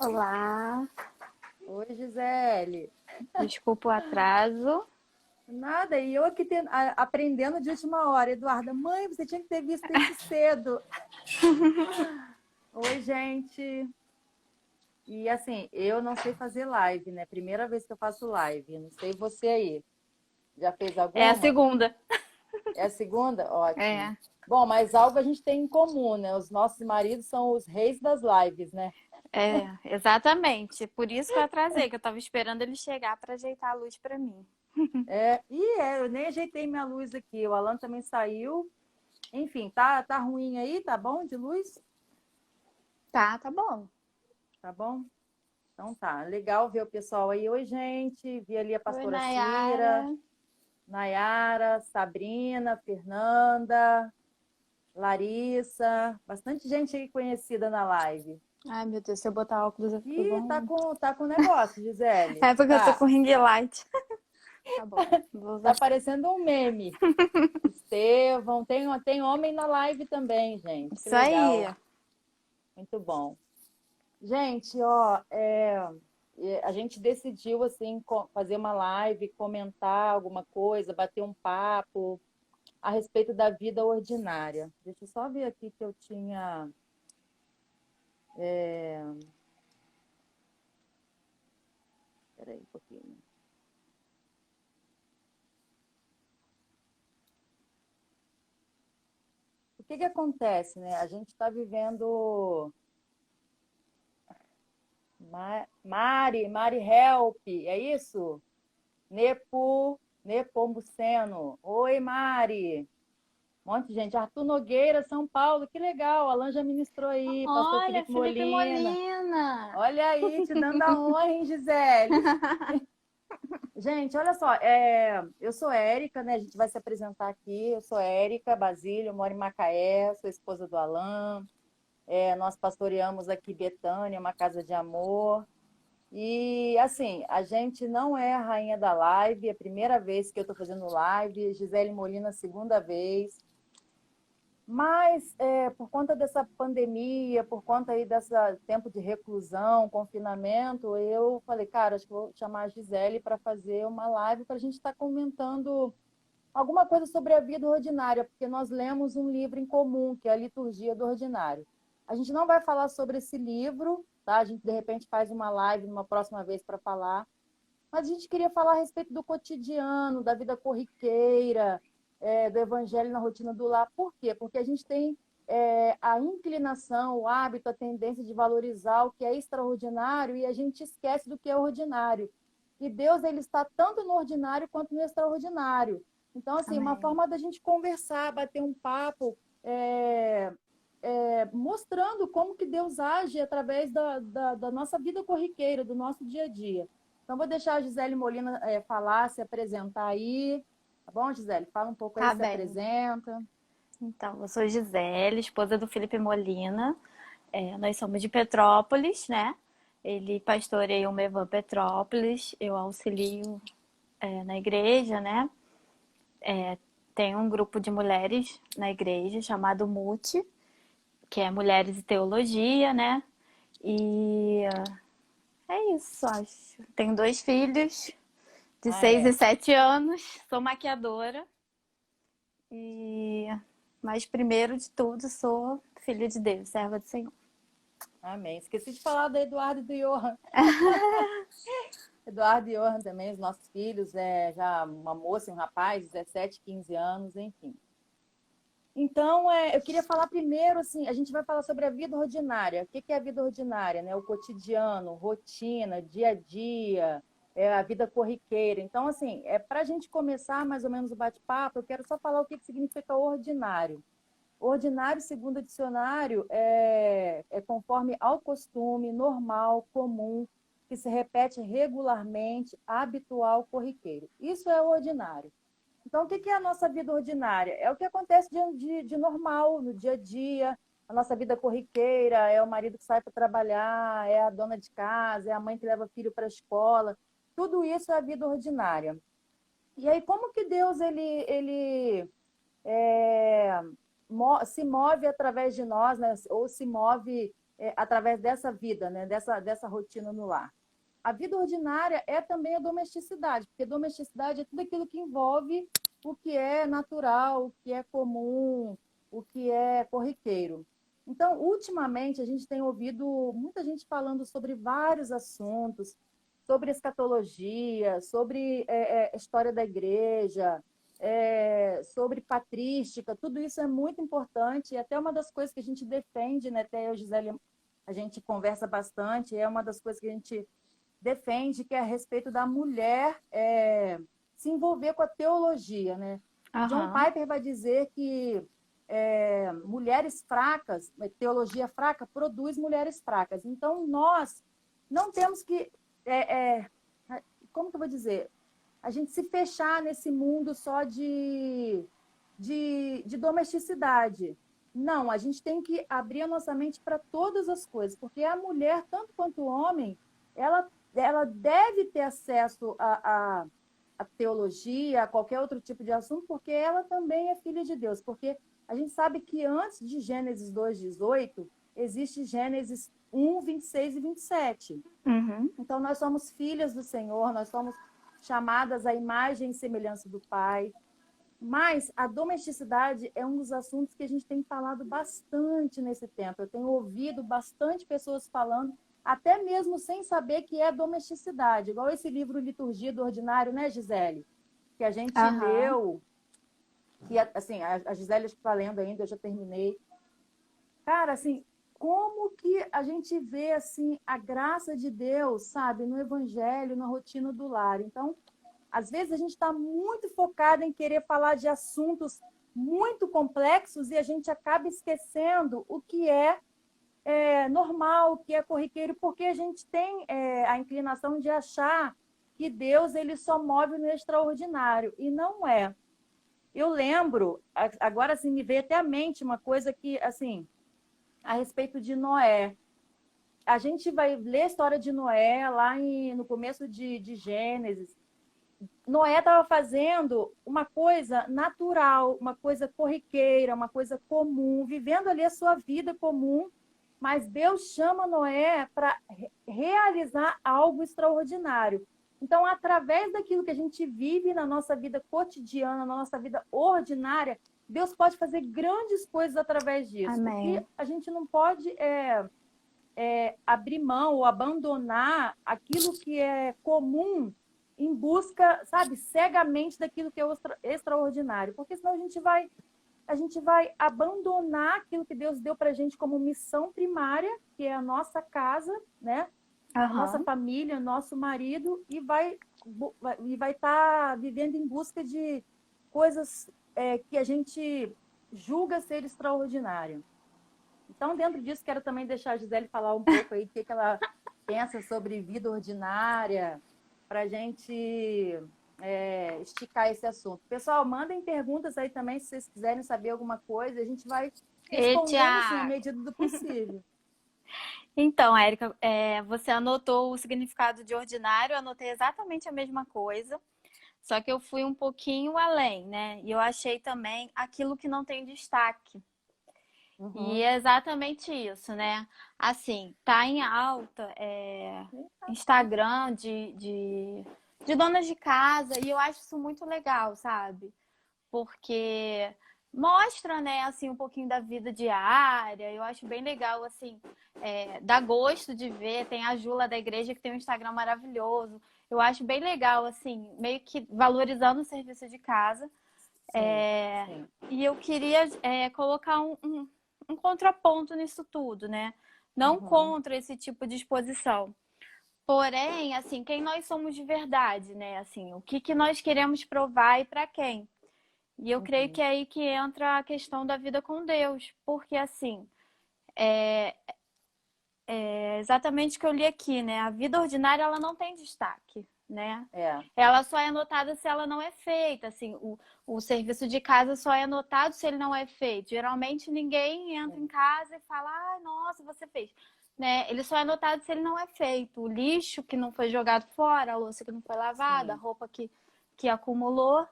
Olá, Oi, Gisele. desculpa o atraso. Nada, e eu aqui aprendendo de última hora. Eduarda, mãe, você tinha que ter visto isso cedo. Oi, gente. E assim, eu não sei fazer live, né? Primeira vez que eu faço live. Não sei você aí. Já fez É a alguma? segunda. É a segunda? Ótimo. É, Bom, mas algo a gente tem em comum, né? Os nossos maridos são os reis das lives, né? exatamente. Por isso que eu atrasei, que eu tava esperando ele chegar para ajeitar a luz para mim. Eu nem ajeitei minha luz aqui. O Alan também saiu. Enfim, tá ruim aí? Tá bom de luz? Tá bom. Tá bom? Então tá, legal ver o pessoal aí. Oi, gente. Vi ali a Oi, pastora Nayara. Cira, Nayara, Sabrina, Fernanda, Larissa. Bastante gente aí conhecida na live. Ai, meu Deus, se eu botar óculos eu fico Ih, igual. tá com negócio, Gisele. É porque eu tô Tá, com ring light. Tá bom, vou tá usar. parecendo um meme. Estevão, tem homem na live também, gente. Que Isso aí. legal. Muito bom. Gente, ó, a gente decidiu assim fazer uma live, comentar alguma coisa, bater um papo a respeito da vida ordinária. Deixa eu só ver aqui que eu tinha. Peraí um pouquinho. O que que acontece, né? A gente está vivendo. Mari Help, é isso? Nepomuceno. Oi, Mari. Um monte de gente. Arthur Nogueira, São Paulo, que legal. Alan já ministrou aí. Pastor Olha, Felipe Felipe Molina. Molina. Olha aí, te dando a honra, hein, Gisele? Gente, olha só, eu sou Érica, né? A gente vai se apresentar aqui. Eu sou Érica Basílio, moro em Macaé, sou esposa do Alan. Nós pastoreamos aqui Betânia, uma casa de amor. E assim, a gente não é a rainha da live, é a primeira vez que eu estou fazendo live, Gisele Molina, segunda vez. Mas, por conta dessa pandemia, por conta aí desse tempo de reclusão, confinamento, eu falei, cara, acho que vou chamar a Gisele para fazer uma live para a gente estar comentando alguma coisa sobre a vida ordinária, porque nós lemos um livro em comum, que é a Liturgia do Ordinário. A gente não vai falar sobre esse livro, tá? A gente, de repente, faz uma live numa próxima vez para falar, mas a gente queria falar a respeito do cotidiano, da vida corriqueira, do evangelho na rotina do lar. Por quê? Porque a gente tem a inclinação, o hábito, a tendência de valorizar o que é extraordinário e a gente esquece do que é ordinário. E Deus, ele está tanto no ordinário quanto no extraordinário. Então, assim, uma Amém. forma da gente conversar, bater um papo, mostrando como que Deus age através da nossa vida corriqueira, do nosso dia a dia. Então, vou deixar a Gisele Molina falar, se apresentar aí. Tá bom, Gisele? Fala um pouco aí, Tá se bem. apresenta. Então, eu sou Gisele, esposa do Felipe Molina. Nós somos de Petrópolis, né? Ele pastoreia uma Evan Petrópolis, eu auxilio na igreja, né? Tem um grupo de mulheres na igreja chamado MUT, que é Mulheres e Teologia, né? E é isso, acho. Tenho dois filhos de Ah, 6 e é. 7 anos, sou maquiadora e, mas primeiro de tudo, sou filha de Deus, serva do Senhor. Amém. Esqueci de falar do Eduardo e do Johan. Eduardo e Johan também, os nossos filhos, já uma moça e um rapaz, 17, 15 anos, enfim. Então, eu queria falar primeiro, assim, a gente vai falar sobre a vida ordinária. O que é a vida ordinária, né? O cotidiano, rotina, dia a dia, a vida corriqueira. Então, assim, para a gente começar mais ou menos o bate-papo, eu quero só falar o que significa ordinário. Ordinário, segundo o dicionário, é conforme ao costume, normal, comum, que se repete regularmente, habitual, corriqueiro. Isso é o ordinário. Então, o que é a nossa vida ordinária? É o que acontece de normal, no dia a dia, a nossa vida corriqueira, é o marido que sai para trabalhar, é a dona de casa, é a mãe que leva filho para a escola. Tudo isso é a vida ordinária. E aí, como que Deus ele é, se move através de nós, né? Ou se move através dessa vida, né? Dessa rotina no lar. A vida ordinária é também a domesticidade, porque domesticidade é tudo aquilo que envolve o que é natural, o que é comum, o que é corriqueiro. Então, ultimamente, a gente tem ouvido muita gente falando sobre vários assuntos, sobre escatologia, sobre história da igreja, sobre patrística, tudo isso é muito importante, e até uma das coisas que a gente defende, né? Até eu, Gisele, a gente conversa bastante, é uma das coisas que a gente defende, que é a respeito da mulher se envolver com a teologia, né? John Aham. Piper vai dizer que mulheres fracas, teologia fraca, produz mulheres fracas. Então, nós não temos que, como que eu vou dizer? A gente se fechar nesse mundo só de domesticidade. Não, a gente tem que abrir a nossa mente para todas as coisas, porque a mulher, tanto quanto o homem, ela deve ter acesso à teologia, a qualquer outro tipo de assunto, porque ela também é filha de Deus. Porque a gente sabe que antes de Gênesis 2:18, existe Gênesis 1:26 e 27. Uhum. Então, nós somos filhas do Senhor, nós somos chamadas à imagem e semelhança do Pai. Mas a domesticidade é um dos assuntos que a gente tem falado bastante nesse tempo. Eu tenho ouvido bastante pessoas falando, até mesmo sem saber que é domesticidade. Igual esse livro Liturgia do Ordinário, né, Gisele? Que a gente Aham. leu, que assim, a Gisele está lendo ainda, eu já terminei. Cara, assim, como que a gente vê assim a graça de Deus, sabe, no Evangelho, na rotina do lar. Então, às vezes a gente está muito focado em querer falar de assuntos muito complexos e a gente acaba esquecendo o que é normal, o que é corriqueiro, porque a gente tem a inclinação de achar que Deus ele só move no extraordinário, e não é. Eu lembro, agora assim, me veio até à mente uma coisa que, assim, a respeito de Noé. A gente vai ler a história de Noé lá no começo de Gênesis. Noé estava fazendo uma coisa natural, uma coisa corriqueira, uma coisa comum, vivendo ali a sua vida comum, mas Deus chama Noé para realizar algo extraordinário. Então, através daquilo que a gente vive na nossa vida cotidiana, na nossa vida ordinária, Deus pode fazer grandes coisas através disso. O que Amém. a gente não pode abrir mão ou abandonar aquilo que é comum em busca, sabe, cegamente daquilo que é extraordinário, porque senão a gente vai abandonar aquilo que Deus deu para a gente como missão primária, que é a nossa casa, né? A nossa Aham. família, nosso marido, e vai estar vivendo em busca de coisas que a gente julga ser extraordinário. Então, dentro disso, quero também deixar a Gisele falar um pouco aí o que ela pensa sobre vida ordinária, para a gente esticar esse assunto. Pessoal, mandem perguntas aí também, se vocês quiserem saber alguma coisa, a gente vai E, respondendo assim, à Tiago, medida do possível. então, Érica, você anotou o significado de ordinário, eu anotei exatamente a mesma coisa, só que eu fui um pouquinho além, né? E eu achei também aquilo que não tem destaque. E Uhum. é exatamente isso, né? Assim, tá em alta Instagram de donas de casa, e eu acho isso muito legal, sabe? Porque mostra, né, assim, um pouquinho da vida diária. Eu acho bem legal, assim, dá gosto de ver. Tem a Jula da igreja que tem um Instagram maravilhoso. Eu acho bem legal, assim, meio que valorizando o serviço de casa. Sim, sim. E eu queria colocar um contraponto nisso tudo, né? Não Uhum. contra esse tipo de exposição. Porém, assim, quem nós somos de verdade, né? Assim, o que nós queremos provar e para quem? E eu creio Uhum. que é aí que entra a questão da vida com Deus, porque assim, é exatamente o que eu li aqui, né? A vida ordinária ela não tem destaque, né? É. Ela só é notada se ela não é feita, assim, o serviço de casa só é notado se ele não é feito. Geralmente ninguém entra em Sim. casa e fala, ah, nossa, você fez. Né? Ele só é notado se ele não é feito. O lixo que não foi jogado fora, a louça que não foi lavada, a Sim. roupa que acumulou,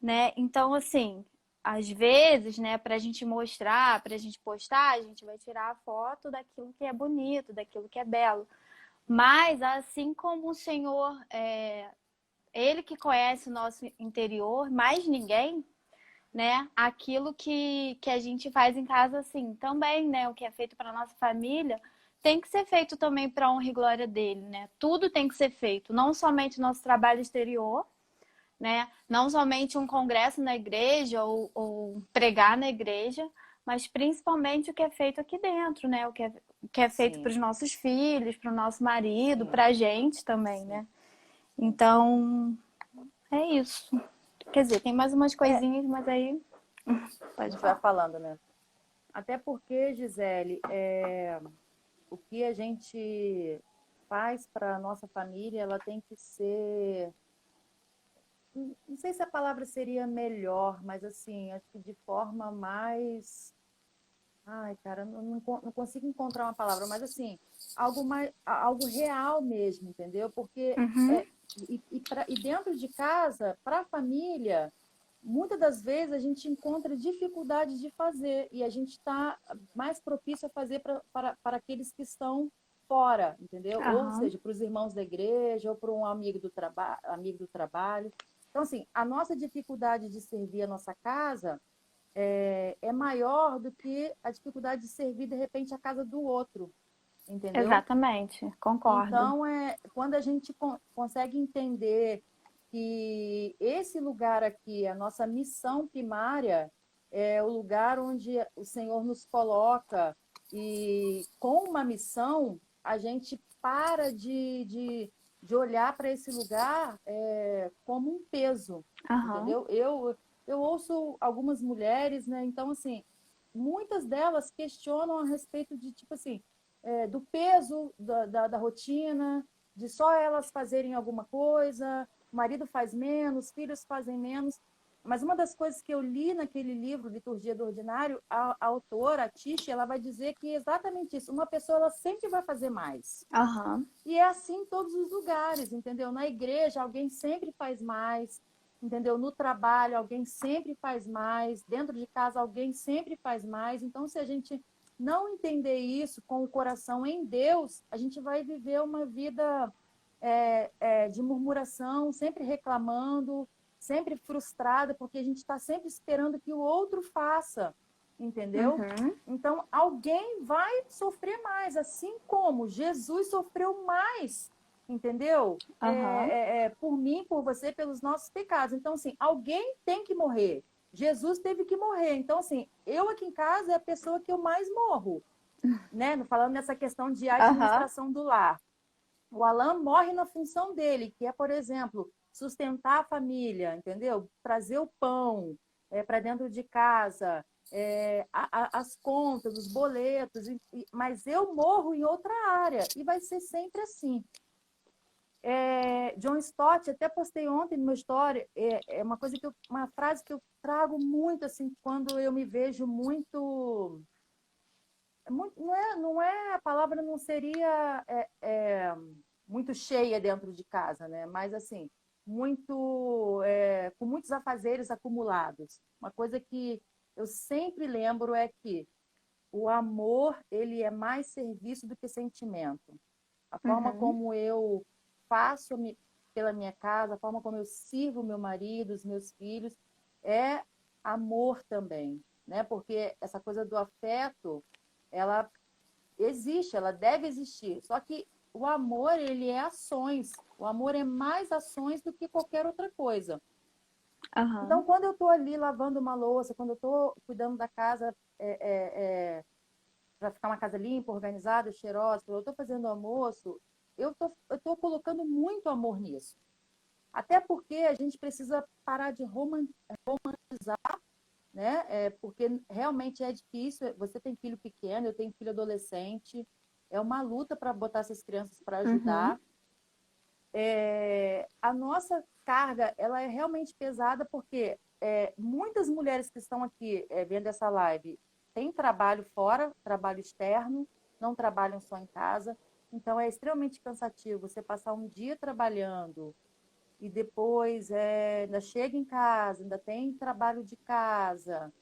né? Então, assim, às vezes, né, para a gente mostrar, para a gente postar, a gente vai tirar a foto daquilo que é bonito, daquilo que é belo. Mas, assim como o Senhor, Ele que conhece o nosso interior, mais ninguém, né? Aquilo que a gente faz em casa, assim, também, né? O que é feito para nossa família tem que ser feito também para honra e glória dele, né? Tudo tem que ser feito, não somente o nosso trabalho exterior, né? Não somente um congresso na igreja ou pregar na igreja, mas principalmente o que é feito aqui dentro, né? O que é feito para Sim, os nossos filhos, para o nosso marido, sim, para a gente também, sim, né? sim. Então, é isso. Quer dizer, tem mais umas É, coisinhas, mas aí a pode gente vai falar. falando, né? Até porque, Gisele, o que a gente faz para a nossa família, ela tem que ser. Não sei se a palavra seria melhor, mas assim, acho que de forma mais. Ai, cara, não consigo encontrar uma palavra, mas assim, algo mais, algo real mesmo, entendeu? Porque Uhum, e dentro de casa, para a família, muitas das vezes a gente encontra dificuldade de fazer e a gente está mais propício a fazer para aqueles que estão fora, entendeu? Ou aham, seja, para os irmãos da igreja ou para um amigo do trabalho. Então, assim, a nossa dificuldade de servir a nossa casa é maior do que a dificuldade de servir, de repente, a casa do outro, entendeu? exatamente, concordo. Então, quando a gente consegue entender que esse lugar aqui, a nossa missão primária, é o lugar onde o Senhor nos coloca, e com uma missão, a gente para de olhar para esse lugar como um peso, Aham, entendeu? Eu ouço algumas mulheres, né? Então, assim, muitas delas questionam a respeito de, tipo assim, do peso da rotina, de só elas fazerem alguma coisa, o marido faz menos, filhos fazem menos. Mas uma das coisas que eu li naquele livro, Liturgia do Ordinário, a autora, a Tish, ela vai dizer que é exatamente isso. Uma pessoa, ela sempre vai fazer mais. aham, E é assim em todos os lugares, entendeu? Na igreja, alguém sempre faz mais, entendeu? No trabalho, alguém sempre faz mais. Dentro de casa, alguém sempre faz mais. Então, se a gente não entender isso com o coração em Deus, a gente vai viver uma vida de murmuração, sempre reclamando, sempre frustrada, porque a gente está sempre esperando que o outro faça, entendeu? uhum, Então, alguém vai sofrer mais, assim como Jesus sofreu mais, entendeu? aham, Por mim, por você, pelos nossos pecados. Então, assim, alguém tem que morrer. Jesus teve que morrer. Então, assim, eu aqui em casa é a pessoa que eu mais morro, né? Falando nessa questão de aham, administração do lar. O Alan morre na função dele, que é, por exemplo, sustentar a família, entendeu? Trazer o pão para dentro de casa, as contas, os boletos, mas eu morro em outra área e vai ser sempre assim. John Stott, até postei ontem no meu story, uma coisa uma frase que eu trago muito assim quando eu me vejo não é a palavra não seria muito cheia dentro de casa, né? Mas assim, com muitos afazeres acumulados. Uma coisa que eu sempre lembro é que o amor, ele é mais serviço do que sentimento. A forma uhum, como eu faço pela minha casa, a forma como eu sirvo meu marido, os meus filhos, é amor também, né? Porque essa coisa do afeto, ela existe, ela deve existir. Só que o amor, ele é ações. O amor é mais ações do que qualquer outra coisa. Então, aham, quando eu estou ali lavando uma louça, quando eu estou cuidando da casa para ficar uma casa limpa, organizada, cheirosa, quando eu estou fazendo almoço, eu tô colocando muito amor nisso. Até porque a gente precisa parar de romantizar, né? Porque realmente é difícil. Você tem filho pequeno, eu tenho filho adolescente. É uma luta para botar essas crianças para uhum, ajudar. A nossa carga, ela é realmente pesada porque muitas mulheres que estão aqui vendo essa live têm trabalho fora, trabalho externo, não trabalham só em casa. Então é extremamente cansativo você passar um dia trabalhando e depois ainda chega em casa, ainda tem trabalho de casa.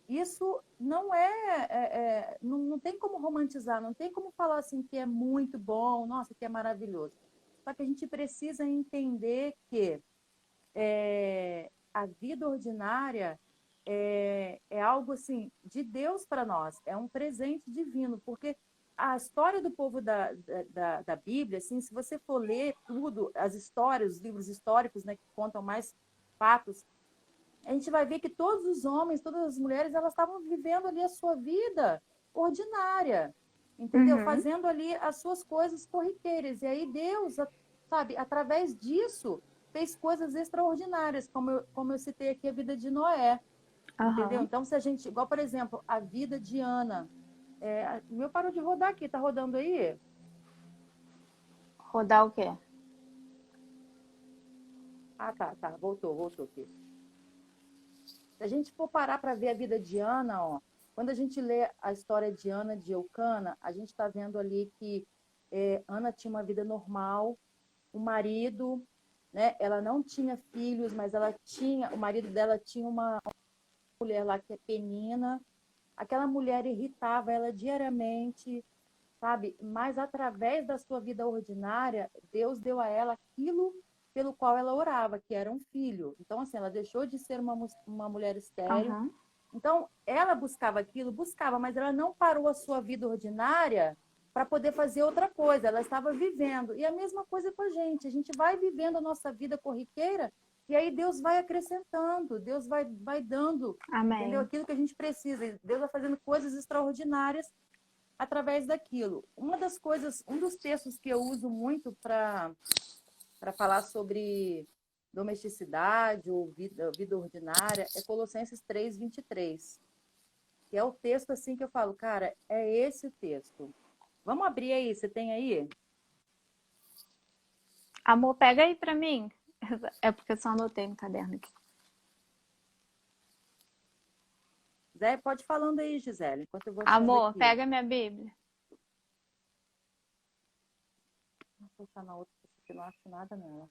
Isso não não tem como romantizar, não tem como falar assim que é muito bom, nossa, que é maravilhoso. Só que a gente precisa entender que a vida ordinária é algo assim de Deus para nós, é um presente divino, porque a história do povo da Bíblia, assim, se você for ler tudo, as histórias, os livros históricos, né, que contam mais fatos, a gente vai ver que todos os homens, todas as mulheres, elas estavam vivendo ali a sua vida ordinária, entendeu? Uhum. Fazendo ali as suas coisas corriqueiras. E aí Deus, sabe, através disso, fez coisas extraordinárias, como eu citei aqui a vida de Noé, entendeu? Aham. Então, se a gente, igual, por exemplo, a vida de Ana, o meu parou de rodar aqui, tá rodando aí? Rodar o quê? Ah, tá, voltou aqui. Se a gente for parar para ver a vida de Ana, ó, quando a gente lê a história de Ana de Eucana, a gente está vendo ali que Ana tinha uma vida normal, o marido, né, ela não tinha filhos, mas o marido dela tinha uma mulher lá que é Penina. Aquela mulher irritava ela diariamente, sabe? Mas através da sua vida ordinária, Deus deu a ela aquilo pelo qual ela orava, que era um filho. Então, assim, ela deixou de ser uma mulher estéril. Aham. Então, ela buscava aquilo, buscava, mas ela não parou a sua vida ordinária para poder fazer outra coisa. Ela estava vivendo. E a mesma coisa com a gente. A gente vai vivendo a nossa vida corriqueira e aí Deus vai acrescentando, Deus vai dando, entendeu? Amém. Aquilo que a gente precisa. Deus vai fazendo coisas extraordinárias através daquilo. Uma das coisas, um dos textos que eu uso muito para falar sobre domesticidade ou vida ordinária é Colossenses 3:23, que é o texto assim que eu falo, cara, é esse o texto. Vamos abrir aí, você tem aí? Amor, pega aí pra mim. É porque eu só anotei no caderno aqui. Zé, pode falando aí, Gisele, enquanto eu vou achando Amor, aqui. pega minha Bíblia. Vou colocar na outra, porque eu não acho nada nela.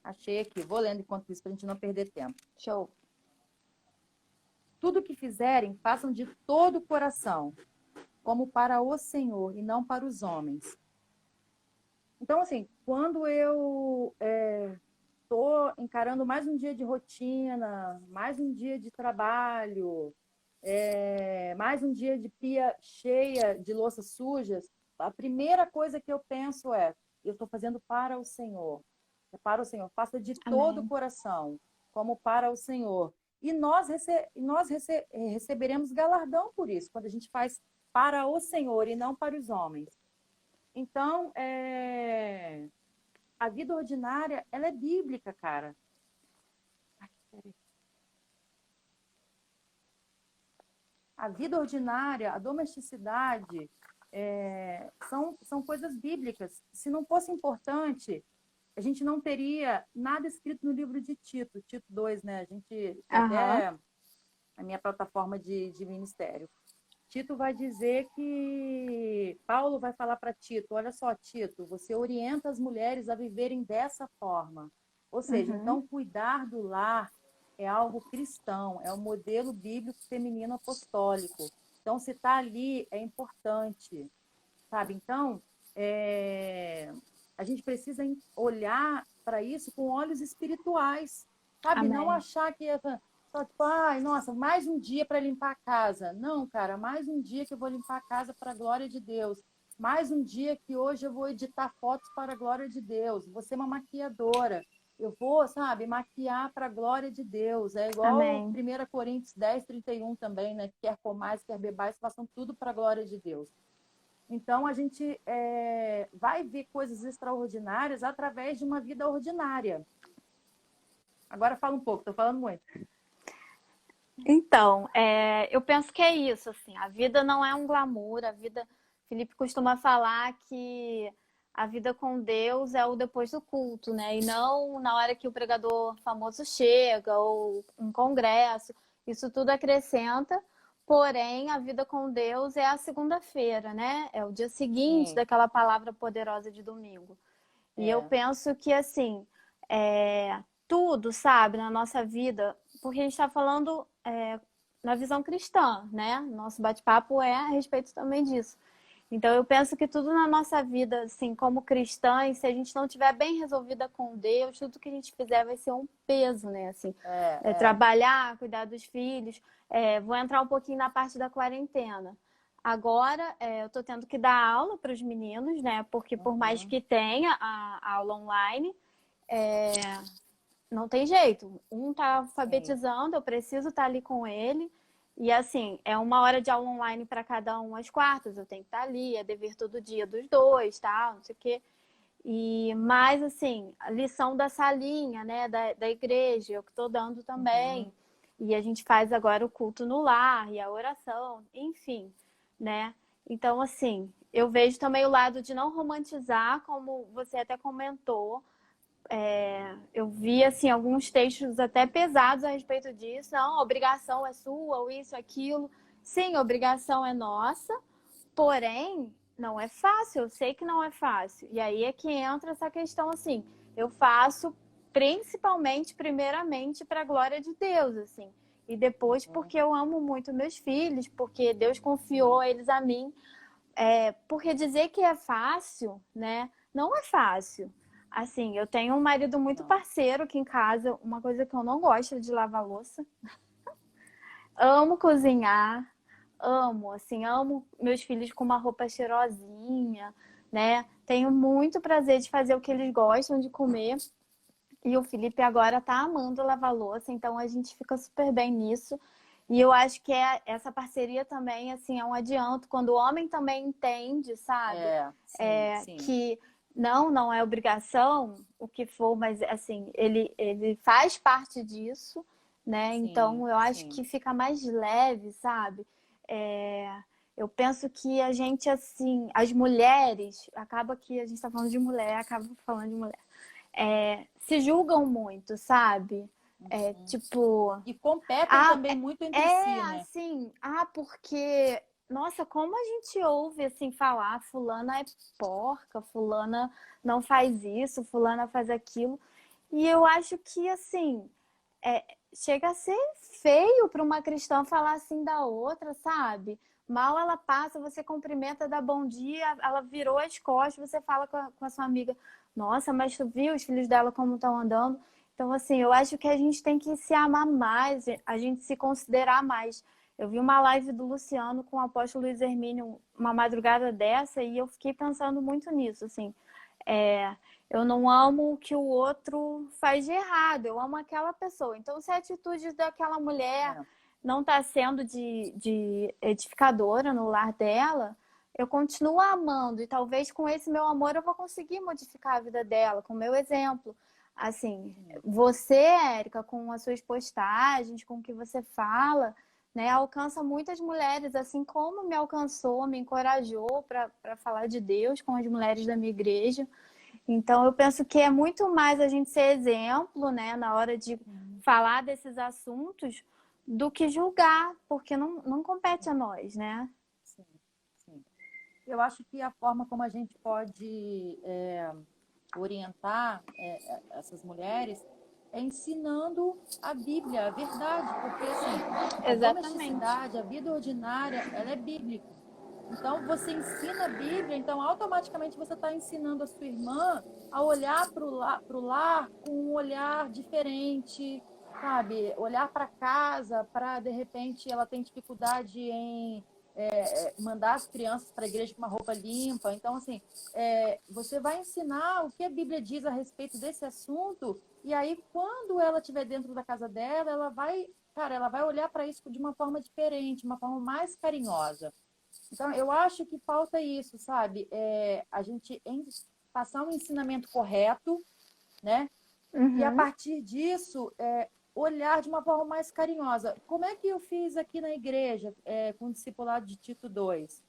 Achei aqui, vou lendo enquanto isso, para a gente não perder tempo. Show. Tudo que fizerem, façam de todo o coração, como para o Senhor e não para os homens. Então, assim, quando eu estou encarando mais um dia de rotina, mais um dia de trabalho, mais um dia de pia cheia de louças sujas, a primeira coisa que eu penso eu estou fazendo para o Senhor. É para o Senhor. Faça de todo o Amém. coração, como para o Senhor. E nós receberemos galardão por isso, quando a gente faz para o Senhor e não para os homens. Então, a vida ordinária, ela é bíblica, cara. Ai, peraí. A vida ordinária, a domesticidade, são coisas bíblicas. Se não fosse importante, a gente não teria nada escrito no livro de Tito, Tito 2, né? A gente, Aham. até a minha plataforma de ministério. Tito vai dizer que Paulo vai falar para Tito, olha só, Tito, você orienta as mulheres a viverem dessa forma. Ou seja, Uhum. então cuidar do lar é algo cristão, é um modelo bíblico feminino apostólico. Então, se está ali, é importante, sabe? Então, a gente precisa olhar para isso com olhos espirituais, sabe? Não Amém. achar que só tipo, ai, nossa, mais um dia para limpar a casa. Não, cara, mais um dia que eu vou limpar a casa para a glória de Deus. Mais um dia que hoje eu vou editar fotos para a glória de Deus. Vou ser uma maquiadora. Eu vou, sabe, maquiar para a glória de Deus. É igual Amém. 1 Coríntios 10:31 também, né? Quer comais, quer bebais, façam tudo para a glória de Deus. Então, a gente vai ver coisas extraordinárias através de uma vida ordinária. Agora fala um pouco, estou falando muito. Então, eu penso que é isso, assim, a vida não é um glamour, a vida, Felipe costuma falar que a vida com Deus é o depois do culto, né? E não na hora que o pregador famoso chega ou um congresso. Isso tudo acrescenta, porém a vida com Deus é a segunda-feira, né? É o dia seguinte Sim, daquela palavra poderosa de domingo. E eu é. penso que, assim, tudo, sabe, na nossa vida, porque a gente está falando na visão cristã, né? Nosso bate-papo é a respeito também disso. Então, eu penso que tudo na nossa vida, assim, como cristãs, se a gente não tiver bem resolvida com Deus, tudo que a gente fizer vai ser um peso, né? Assim, É. trabalhar, cuidar dos filhos. Vou entrar um pouquinho na parte da quarentena. Agora, eu estou tendo que dar aula para os meninos, né? Porque por mais Uhum. que tenha a aula online, é, não tem jeito. Um tá Sim. alfabetizando, eu preciso estar ali com ele. E assim, é 1 hora de aula online para cada um às quartas, eu tenho que estar ali, é dever todo dia dos dois, tal, não sei o quê. E mais assim, a lição da salinha, né, da igreja, eu que estou dando Uhum. também. E a gente faz agora o culto no lar e a oração, enfim, né? Então, assim, eu vejo também o lado de não romantizar, como você até comentou, eu vi assim alguns textos até pesados a respeito disso. Não, a obrigação é sua, ou isso, aquilo. Sim, a obrigação é nossa, porém, não é fácil. Eu sei que não é fácil. E aí é que entra essa questão assim. Eu faço principalmente, primeiramente, para a glória de Deus, assim. E depois Uhum. porque eu amo muito meus filhos, porque Deus confiou Sim. eles a mim. Porque dizer que é fácil, né? Não é fácil. Assim, eu tenho um marido muito Não. parceiro aqui em casa. Uma coisa que eu não gosto é de lavar louça. Amo cozinhar, amo, assim, amo meus filhos com uma roupa cheirosinha, né? Tenho muito prazer de fazer o que eles gostam de comer. E o Felipe agora tá amando lavar louça, então a gente fica super bem nisso. E eu acho que essa parceria também, assim, é um adianto quando o homem também entende, sabe? Sim, sim, Que não é obrigação, o que for, mas assim, ele faz parte disso, né? sim, Então eu acho sim. que fica mais leve, sabe? É, eu penso que a gente, assim, as mulheres, acaba que a gente tá falando de mulher, acaba falando de mulher se julgam muito, sabe? Uhum. Tipo, E competem ah, também muito entre si, né? assim, porque, nossa, como a gente ouve assim falar, fulana é porca, fulana não faz isso, fulana faz aquilo. E eu acho que assim, chega a ser feio para uma cristã falar assim da outra, sabe? Mal ela passa, você cumprimenta, dá bom dia, ela virou as costas, você fala com a sua amiga, nossa, mas tu viu os filhos dela como estão andando? Então, assim, eu acho que a gente tem que se amar mais, a gente se considerar mais. Eu vi uma live do Luciano com o apóstolo Luiz Hermínio uma madrugada dessa e eu fiquei pensando muito nisso, assim. É, eu não amo o que o outro faz de errado, eu amo aquela pessoa. Então, se a atitude daquela mulher É. não está sendo de edificadora no lar dela, eu continuo amando. E talvez com esse meu amor eu vou conseguir modificar a vida dela, com o meu exemplo. Assim, Sim. você, Érica, com as suas postagens, com o que você fala, né, alcança muitas mulheres, assim como me alcançou, me encorajou para falar de Deus com as mulheres da minha igreja. Então, eu penso que é muito mais a gente ser exemplo, né, na hora de Sim, falar desses assuntos, do que julgar, porque não compete a nós, né? sim, sim. Eu acho que a forma como a gente pode orientar essas mulheres é ensinando a Bíblia, a verdade, porque assim, a Exatamente. domesticidade, a vida ordinária, ela é bíblica. Então, você ensina a Bíblia, então automaticamente você está ensinando a sua irmã a olhar para o lar com um olhar diferente, sabe? Olhar para casa, para de repente ela tem dificuldade em mandar as crianças para a igreja com uma roupa limpa. Então, assim, você vai ensinar o que a Bíblia diz a respeito desse assunto, e aí, quando ela estiver dentro da casa dela, ela vai, cara, ela vai olhar para isso de uma forma diferente, uma forma mais carinhosa. Então, eu acho que falta isso, sabe? A gente passar um ensinamento correto, né? E a Uhum. partir disso, olhar de uma forma mais carinhosa. Como é que eu fiz aqui na igreja, com o discipulado de Tito 2?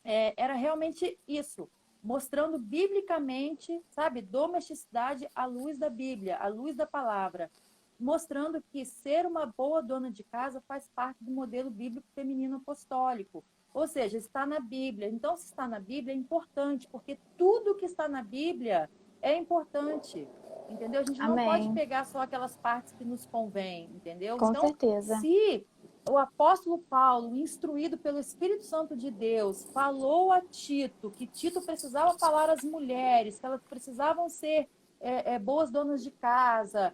Era realmente isso. mostrando biblicamente, sabe, domesticidade à luz da Bíblia, à luz da palavra, mostrando que ser uma boa dona de casa faz parte do modelo bíblico feminino apostólico. Ou seja, está na Bíblia. Então, se está na Bíblia, é importante, porque tudo que está na Bíblia é importante, entendeu? A gente não pode Amém. pegar só aquelas partes que nos convêm, entendeu? Com Então, certeza. se o apóstolo Paulo, instruído pelo Espírito Santo de Deus, falou a Tito que Tito precisava falar às mulheres, que elas precisavam ser boas donas de casa,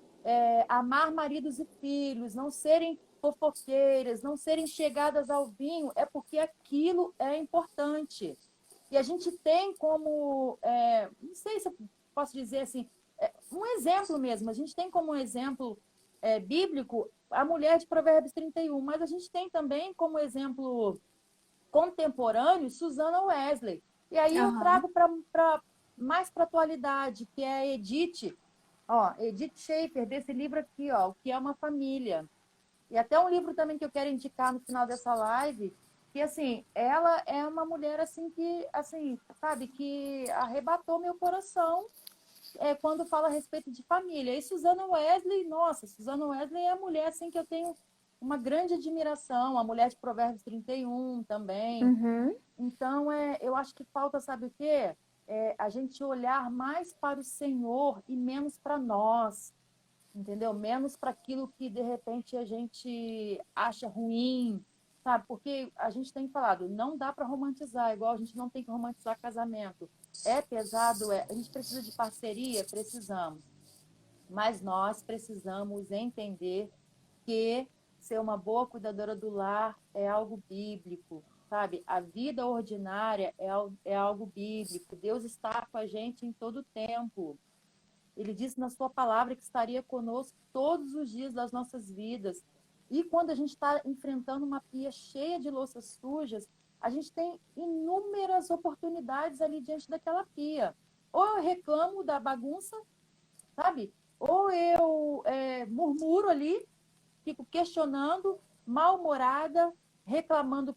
amar maridos e filhos, não serem fofoqueiras, não serem chegadas ao vinho, é porque aquilo é importante. E a gente tem como, não sei se eu posso dizer assim, um exemplo mesmo, a gente tem como um exemplo bíblico a mulher de Provérbios 31, mas a gente tem também como exemplo contemporâneo Susana Wesley. E aí eu Aham. trago mais para a atualidade, que é a Edith, ó, Edith Schaefer, desse livro aqui, ó, O que é uma família. E até um livro também que eu quero indicar no final dessa live, que assim, ela é uma mulher assim que, assim, sabe, que arrebatou meu coração quando fala a respeito de família. E Susana Wesley, nossa, Susana Wesley é a mulher assim que eu tenho uma grande admiração, a mulher de Provérbios 31 também. Uhum. Então, eu acho que falta, sabe o quê? A gente olhar mais para o Senhor e menos para nós, entendeu? Menos para aquilo que de repente a gente acha ruim, sabe? Porque a gente tem falado, não dá para romantizar, igual a gente não tem que romantizar casamento. É pesado, a gente precisa de parceria, precisamos, mas nós precisamos entender que ser uma boa cuidadora do lar é algo bíblico, sabe? A vida ordinária é algo bíblico. Deus está com a gente em todo o tempo. Ele disse na sua palavra que estaria conosco todos os dias das nossas vidas. E quando a gente está enfrentando uma pia cheia de louças sujas, a gente tem inúmeras oportunidades ali diante daquela pia. Ou eu reclamo da bagunça, sabe? Ou eu murmuro ali, fico questionando, mal-humorada, reclamando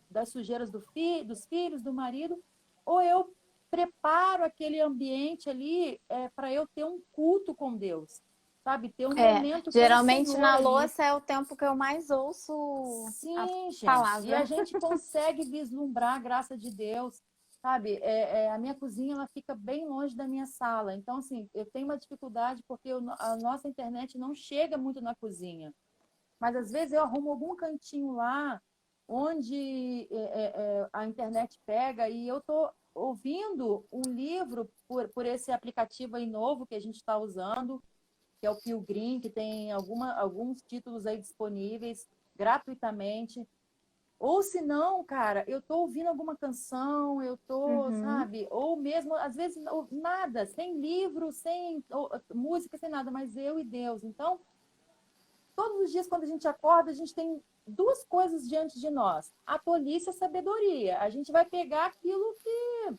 das sujeiras dos filhos, do marido, ou eu preparo aquele ambiente ali para eu ter um culto com Deus, sabe? Ter um momento com o Geralmente Senhor na ali. louça é o tempo que eu mais ouço a Sim, gente. E a palavra. gente consegue vislumbrar a graça de Deus, sabe? A minha cozinha ela fica bem longe da minha sala. Então, assim, eu tenho uma dificuldade porque a nossa internet não chega muito na cozinha. Mas às vezes eu arrumo algum cantinho lá onde a internet pega e eu estou ouvindo um livro por esse aplicativo aí novo que a gente está usando, que é o Pilgrim, que tem alguns títulos aí disponíveis gratuitamente. Ou se não, cara, eu tô ouvindo alguma canção, eu tô, Uhum. sabe? Ou mesmo, às vezes, nada, sem livro, sem música, sem nada, mas eu e Deus. Então, todos os dias, quando a gente acorda, a gente tem duas coisas diante de nós: a tolice e a sabedoria. A gente vai pegar aquilo que,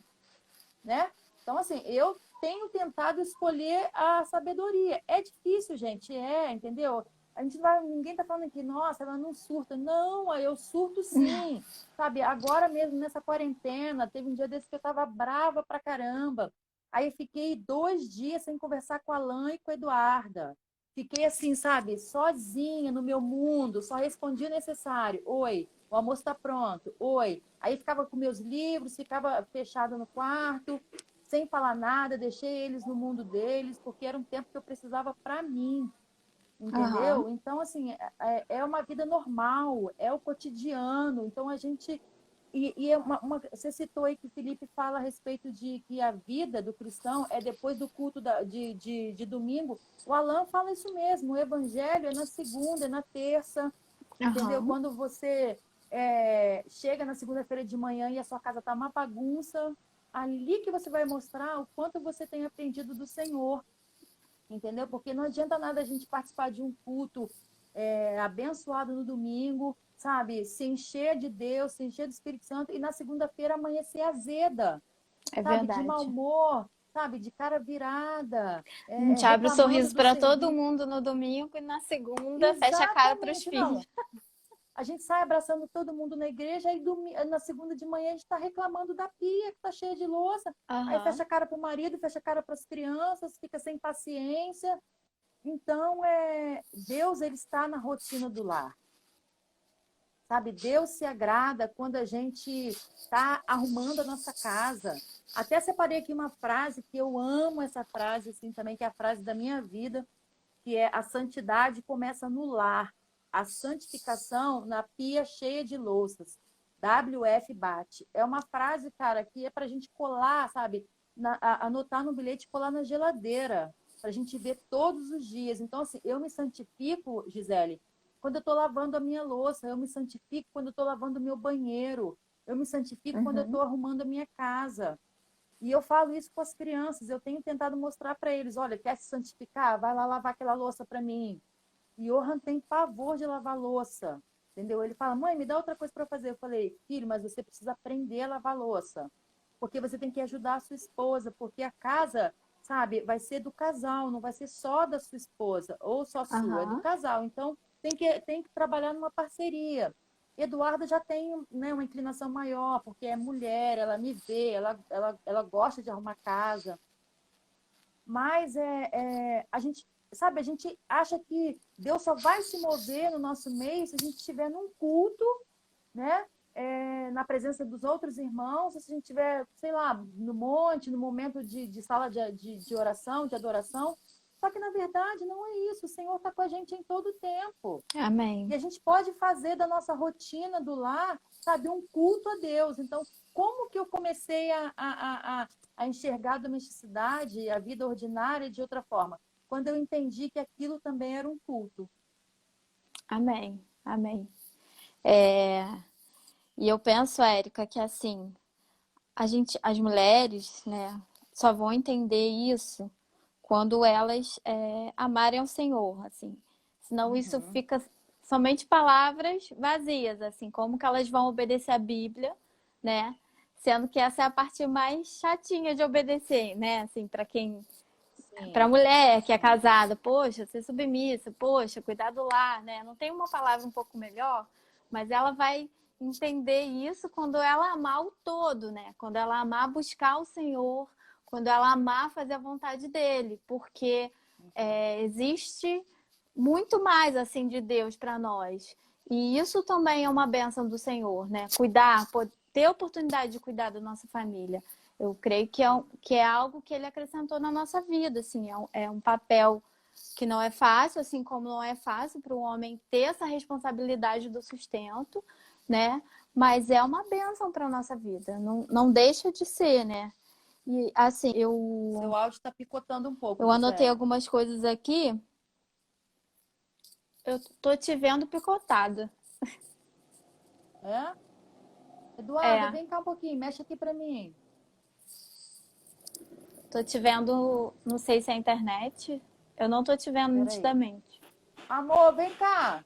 né? Então, assim, eu tenho tentado escolher a sabedoria. É difícil, gente, entendeu? A gente vai, ninguém tá falando aqui, nossa, ela não surta. Não, eu surto sim. Sabe, agora mesmo nessa quarentena, teve um dia desse que eu tava brava pra caramba. Aí eu fiquei 2 dias sem conversar com a Alan e com a Eduarda. Fiquei assim, sabe, sozinha no meu mundo, só respondi o necessário. Oi, o almoço está pronto. Oi. Aí ficava com meus livros, ficava fechada no quarto, sem falar nada, deixei eles no mundo deles, porque era um tempo que eu precisava para mim, Aham. entendeu? Então, assim, é uma vida normal, é o cotidiano. Então, a gente. E você citou aí que o Felipe fala a respeito de que a vida do cristão é depois do culto de domingo. O Alan fala isso mesmo, o evangelho é na segunda, é na terça, entendeu? Aham. Quando você chega na segunda-feira de manhã e a sua casa está uma bagunça, ali que você vai mostrar o quanto você tem aprendido do Senhor, entendeu? Porque não adianta nada a gente participar de um culto abençoado no domingo, sabe? Se encher de Deus, se encher do Espírito Santo e na segunda-feira amanhecer azeda, É sabe? De mau verdade. humor, sabe? De cara virada, A gente abre o reclamando sorriso do para todo serviço. mundo no domingo e na segunda fecha a cara para os Exatamente, não. filhos. A gente sai abraçando todo mundo na igreja, aí na segunda de manhã a gente está reclamando da pia, que está cheia de louça. Aí Aham. fecha a cara para o marido, fecha a cara para as crianças, fica sem paciência. Então, Deus ele está na rotina do lar. Sabe, Deus se agrada quando a gente está arrumando a nossa casa. Até separei aqui uma frase que eu amo essa frase assim também, que é a frase da minha vida, que é: a santidade começa no lar, a santificação na pia cheia de louças. W.F. Bate. É uma frase, cara, que é para a gente colar, sabe? Anotar no bilhete e colar na geladeira, para a gente ver todos os dias. Então, assim, eu me santifico, Gisele, quando eu estou lavando a minha louça, eu me santifico quando eu estou lavando o meu banheiro, eu me santifico quando eu Uhum. estou arrumando a minha casa. E eu falo isso com as crianças, eu tenho tentado mostrar para eles: olha, quer se santificar? Vai lá lavar aquela louça para mim. E Johan tem pavor de lavar louça, entendeu? Ele fala: mãe, me dá outra coisa para fazer. Eu falei: filho, mas você precisa aprender a lavar louça, porque você tem que ajudar a sua esposa, porque a casa, sabe, vai ser do casal, não vai ser só da sua esposa, ou só sua, é do Aham. casal. Então, tem que trabalhar numa parceria. Eduarda já tem, né, uma inclinação maior, porque é mulher, ela me vê, ela gosta de arrumar casa. Mas a gente, sabe, a gente acha que Deus só vai se mover no nosso meio se a gente estiver num culto, né? Na presença dos outros irmãos, se a gente estiver, sei lá, no monte, no momento de sala de oração, de adoração. Só que, na verdade, não é isso. O Senhor está com a gente em todo o tempo. E Amém. a gente pode fazer da nossa rotina do lar, sabe, um culto a Deus. Então, como que eu comecei a enxergar a domesticidade e a vida ordinária de outra forma? Quando eu entendi que aquilo também era um culto. Amém. Amém. É, e eu penso, Érica, que assim, as mulheres, né, só vão entender isso quando elas amarem ao Senhor, assim. Senão isso Uhum. fica somente palavras vazias, assim, como que elas vão obedecer a Bíblia, né? Sendo que essa é a parte mais chatinha de obedecer, né? Assim, para Sim, mulher que é sim. casada, poxa, ser submissa, poxa, cuidar do lar, né? Não tem uma palavra um pouco melhor, mas ela vai entender isso quando ela amar o todo, né? Quando ela amar buscar o Senhor, quando ela amar fazer a vontade dele, porque existe muito mais assim de Deus para nós. E isso também é uma bênção do Senhor, né? Cuidar, ter a oportunidade de cuidar da nossa família. Eu creio que é algo que ele acrescentou na nossa vida, assim, é um papel que não é fácil, assim como não é fácil para o homem ter essa responsabilidade do sustento, né? Mas é uma bênção para a nossa vida, não deixa de ser, né? E assim, Seu áudio está picotando um pouco, eu anotei Gisele. algumas coisas aqui, eu tô te vendo picotada. É? Eduarda, É, vem cá um pouquinho, mexe aqui para mim. tô te vendo, não sei se é a internet, eu não tô te vendo Peraí. nitidamente. Amor, vem cá.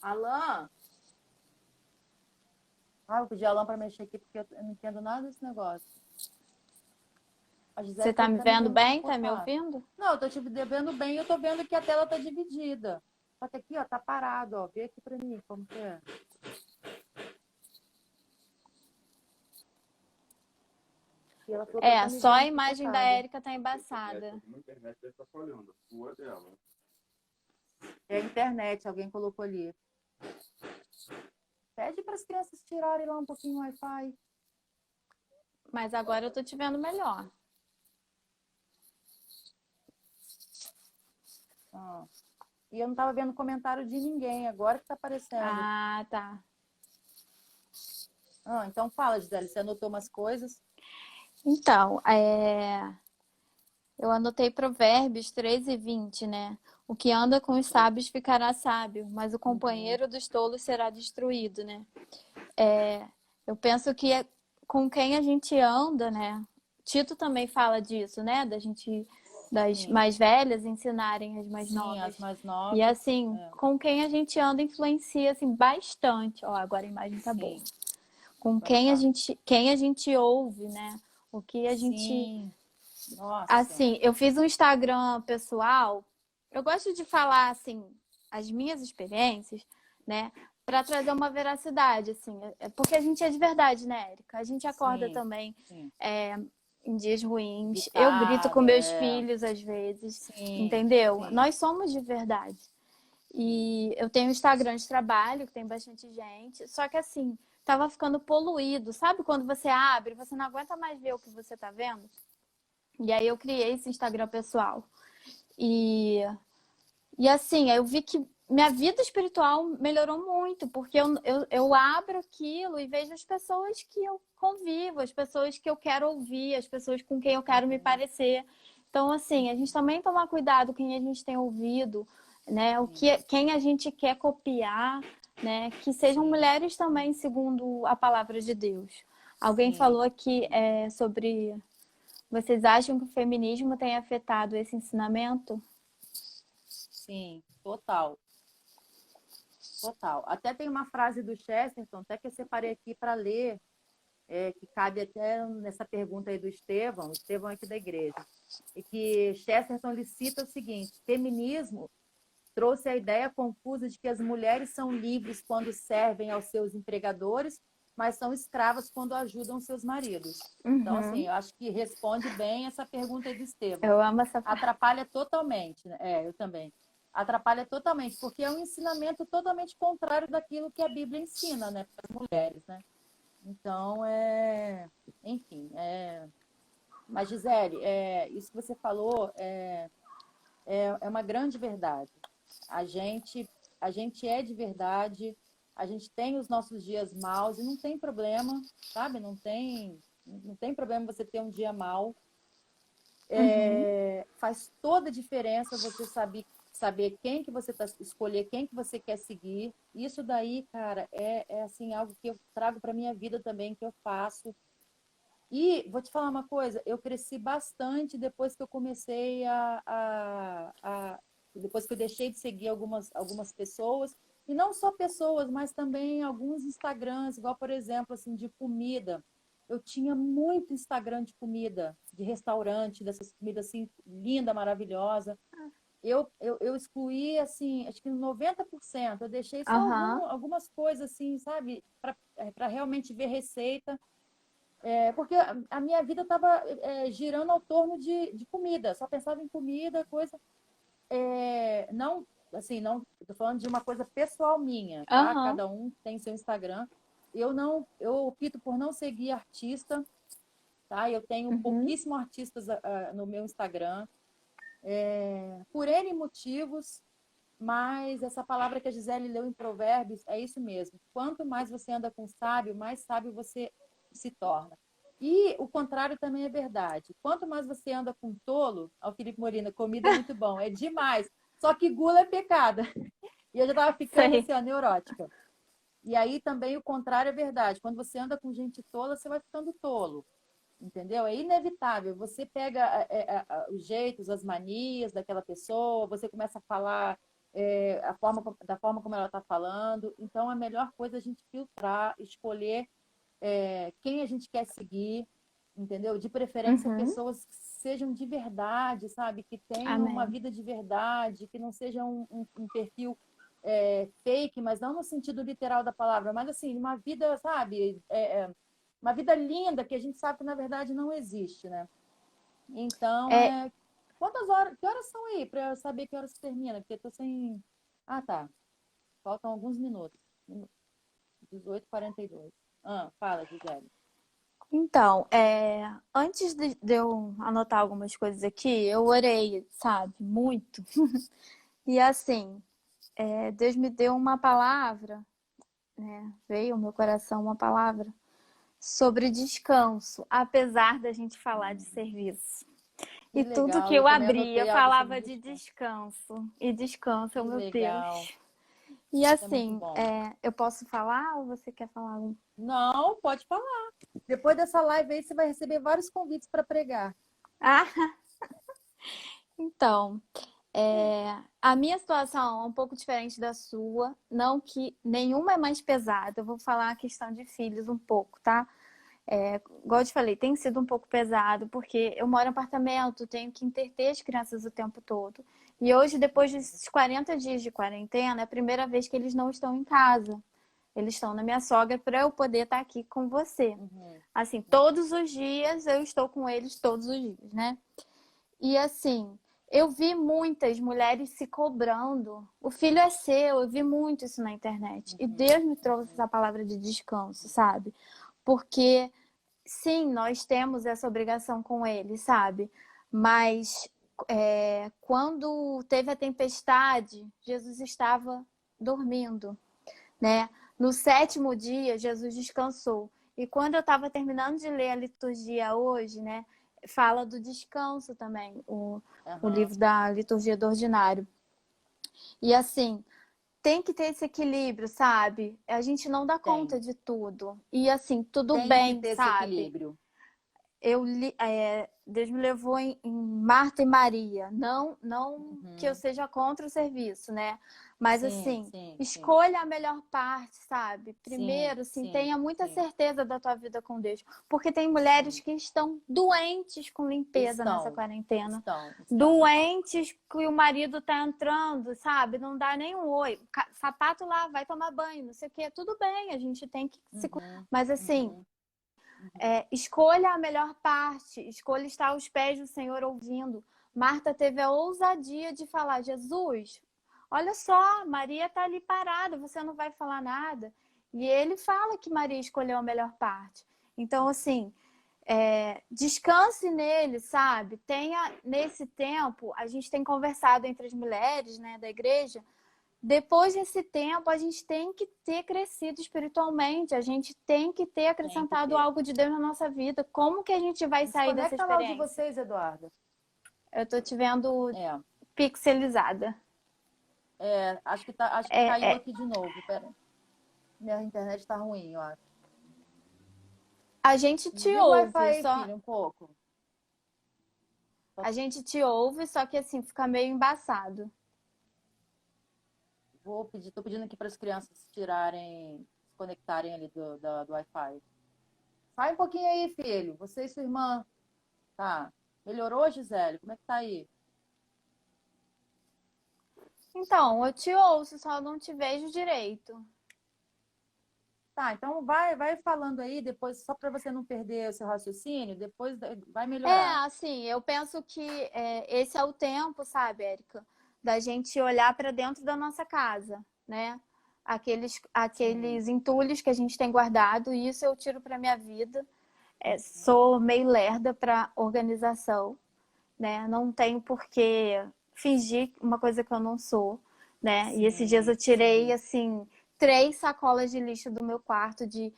Alan. Ah, eu pedi a Alan para mexer aqui porque eu não entendo nada desse negócio. A Você Gisele tá me tá me vendo vendo bem? Tá me picotar. ouvindo? Não, eu tô te vendo bem, eu tô vendo que a tela tá dividida. Só que aqui, ó, tá parado, ó. Vê aqui pra mim como que é. E ela falou que ela tá É, me só a vendo imagem da picotada. Érica tá embaçada. Uma internet deve estar falhando. Sua dela. É a internet, alguém colocou ali. Pede para as crianças tirarem lá um pouquinho o Wi-Fi. Mas agora eu tô te vendo melhor. Ah. E eu não tava vendo comentário de ninguém, agora que tá aparecendo. Ah, tá. Ah, então fala, Gisele, você anotou umas coisas? Então, eu anotei Provérbios 13:20, né? O que anda com os sábios ficará sábio, mas o Uhum. companheiro dos tolos será destruído, né? Eu penso que é com quem a gente anda, né? Tito também fala disso, né? Das Sim. mais velhas ensinarem as mais Sim, as novas. mais E novas. assim, É. com quem a gente anda influencia assim bastante. Ó, agora a imagem tá boa. Sim, Com agora tá. quem a gente ouve, né? O que a gente Sim. Nossa, Assim, eu fiz um Instagram pessoal. Eu gosto de falar, assim, as minhas experiências, né? Pra trazer uma veracidade, assim. Porque a gente é de verdade, né, Érica? A gente acorda sim, também sim. em dias ruins. Eu grito com Irritada, meus filhos às vezes, sim, entendeu? sim, Nós somos de verdade. sim. E eu tenho um Instagram de trabalho, que tem bastante gente. Só que assim, tava ficando poluído. Sabe quando você abre, você não aguenta mais ver o que você tá vendo? E aí eu criei esse Instagram pessoal. E, e assim, aí eu vi que minha vida espiritual melhorou muito, porque eu abro aquilo e vejo as pessoas que eu convivo, as pessoas que eu quero ouvir, as pessoas com quem eu quero me Uhum, parecer. Então, assim, a gente também tomar cuidado com quem a gente tem ouvido, né? sim, Quem a gente quer copiar, né? Que sejam sim, mulheres também, segundo a palavra de Deus. Alguém sim, falou aqui sim. sobre. Vocês acham que o feminismo tem afetado esse ensinamento? Sim, total, total. Até tem uma frase do Chesterton, até que eu separei aqui para ler, que cabe até nessa pergunta aí do Estevão, Estevão aqui da igreja, e que Chesterton lhe cita o seguinte: feminismo trouxe a ideia confusa de que as mulheres são livres quando servem aos seus empregadores, mas são escravas quando ajudam seus maridos. Então, assim, Uhum. eu acho que responde bem essa pergunta aí do Estevão. Eu amo essa parte. Atrapalha totalmente, né? Eu também. Atrapalha totalmente, porque é um ensinamento totalmente contrário daquilo que a Bíblia ensina, né, para as mulheres, né? Então, enfim, mas Gisele, isso que você falou é uma grande verdade. A gente, a gente é de verdade, a gente tem os nossos dias maus e não tem problema, sabe? Não tem problema você ter um dia mau. Uhum. Faz toda a diferença você saber quem que você escolher quem que você quer seguir. Isso daí, cara, é assim algo que eu trago para minha vida também, que eu faço. E vou te falar uma coisa, eu cresci bastante depois que eu comecei depois que eu deixei de seguir algumas pessoas, e não só pessoas, mas também alguns Instagrams, igual, por exemplo, assim, de comida. Eu tinha muito Instagram de comida, de restaurante, dessas comidas assim, linda, maravilhosa. Eu excluí, assim, acho que 90%. Eu deixei só Aham. algumas coisas, assim, sabe, para realmente ver receita. Porque a minha vida estava girando ao torno de comida, só pensava em comida, coisa. Não, assim, não, estou falando de uma coisa pessoal minha, tá? Aham. Cada um tem seu Instagram. Eu opto por não seguir artista, tá? Eu tenho Uhum. pouquíssimos artistas no meu Instagram, por N motivos, mas essa palavra que a Gisele leu em Provérbios é isso mesmo. Quanto mais você anda com sábio, mais sábio você se torna. E o contrário também é verdade. Quanto mais você anda com tolo, ao Felipe Molina, comida é muito bom, é demais. Só que gula é pecado. E eu já estava ficando Sei. assim, ó, neurótica. E aí também o contrário é verdade. Quando você anda com gente tola, você vai ficando tolo. Entendeu? É inevitável. Você pega os jeitos, as manias daquela pessoa, você começa a falar da forma como ela está falando. Então, a melhor coisa é a gente filtrar, escolher quem a gente quer seguir, entendeu? De preferência, Uhum. pessoas que sejam de verdade, sabe? Que tenham uma Amém. vida de verdade, que não seja um perfil fake, mas não no sentido literal da palavra, mas assim, uma vida, sabe? Uma vida linda que a gente sabe que na verdade não existe, né? Então, É, quantas horas, que horas são aí para eu saber que horas que termina? Porque eu tô sem. Ah, tá. Faltam alguns minutos. 18h42. Fala, Gisele. então, antes de eu anotar algumas coisas aqui, eu orei, sabe? Muito. E assim, Deus me deu uma palavra, né? Veio ao meu coração uma palavra sobre descanso, apesar da gente falar de serviço. Que E tudo que legal. Eu eu também abria anotei algo sobre falava de descanso. descanso. E descanso, oh Que meu legal. Deus. E Isso é muito assim, bom. eu posso falar ou você quer falar um? Não, pode falar. Depois dessa live aí, você vai receber vários convites para pregar. Ah, então, a minha situação é um pouco diferente da sua. Não que nenhuma é mais pesada. Eu vou falar a questão de filhos um pouco, tá? Igual eu te falei, tem sido um pouco pesado, porque eu moro em apartamento, tenho que entreter as crianças o tempo todo. E hoje, depois desses 40 dias de quarentena, é a primeira vez que eles não estão em casa. Eles estão na minha sogra para eu poder estar aqui com você. Uhum. Assim, todos os dias eu estou com eles todos os dias, né? E assim, eu vi muitas mulheres se cobrando. O filho é seu, eu vi muito isso na internet. E Deus me trouxe essa palavra de descanso, sabe? Porque, sim, nós temos essa obrigação com ele, sabe? Mas quando teve a tempestade, Jesus estava dormindo, né? No sétimo dia, Jesus descansou. E quando eu estava terminando de ler a liturgia hoje, né? Fala do descanso também, o Aham. livro da liturgia do ordinário. E assim, tem que ter esse equilíbrio, sabe? A gente não dá conta Tem. de tudo. E assim, tudo Tem que bem, ter esse sabe? equilíbrio. Deus me levou em Marta e Maria. Não que eu Uhum. seja contra o serviço, né? Mas Sim, assim, sim, sim. escolha a melhor parte, sabe? Sim, Primeiro, assim, sim, tenha muita sim. certeza da tua vida com Deus. Porque tem mulheres Sim. que estão doentes com limpeza nessa Estão, quarentena. estão. Doentes que o marido tá entrando, sabe? Não dá nem um oi. Sapato lá, vai tomar banho, não sei o quê. Tudo bem, a gente tem que se. Uhum, Mas assim, uhum, uhum. escolha a melhor parte, escolha estar aos pés do Senhor ouvindo. Marta teve a ousadia de falar: Jesus, olha só, Maria está ali parada, você não vai falar nada. E ele fala que Maria escolheu a melhor parte. Então, assim, descanse nele, sabe? Tenha, nesse tempo, a gente tem conversado entre as mulheres, né, da igreja. Depois desse tempo, a gente tem que ter crescido espiritualmente, a gente tem que ter Tem que acrescentado ter. algo de Deus na nossa vida. Como que a gente vai sair dessa Desconecta lá o de experiência? vocês, Eduarda. Eu tô te vendo É, pixelizada. acho que É, caiu é, aqui de novo. Pera. Minha internet tá ruim, eu acho. a gente te Desliga o Wi-Fi ouve, aí, só filho, um pouco. Só a gente te ouve, só que assim fica meio embaçado. tô pedindo aqui para as crianças tirarem, se conectarem ali do Wi-Fi. Sai um pouquinho aí, filho. Você e sua irmã. Tá. Melhorou, Gisele? Como é que tá aí? Então, eu te ouço, só não te vejo direito. Tá, então vai falando aí, depois, só para você não perder o seu raciocínio, depois vai melhorar. Assim, eu penso que esse é o tempo, sabe, Érica, da gente olhar para dentro da nossa casa, né? Sim. Aqueles entulhos que a gente tem guardado, e isso eu tiro para minha vida. Sou meio lerda para organização, né? Não tenho por que fingir uma coisa que eu não sou, né? E esses dias Sim, eu tirei, sim. assim, 3 sacolas de lixo do meu quarto de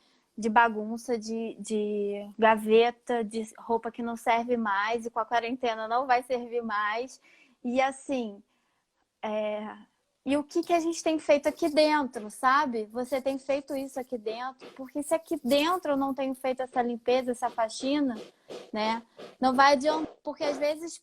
bagunça, de gaveta, de roupa que não serve mais e com a quarentena não vai servir mais. E assim, e o que a gente tem feito aqui dentro, sabe? Você tem feito isso aqui dentro, porque se aqui dentro eu não tenho feito essa limpeza, essa faxina, né? Não vai adiantar, porque às vezes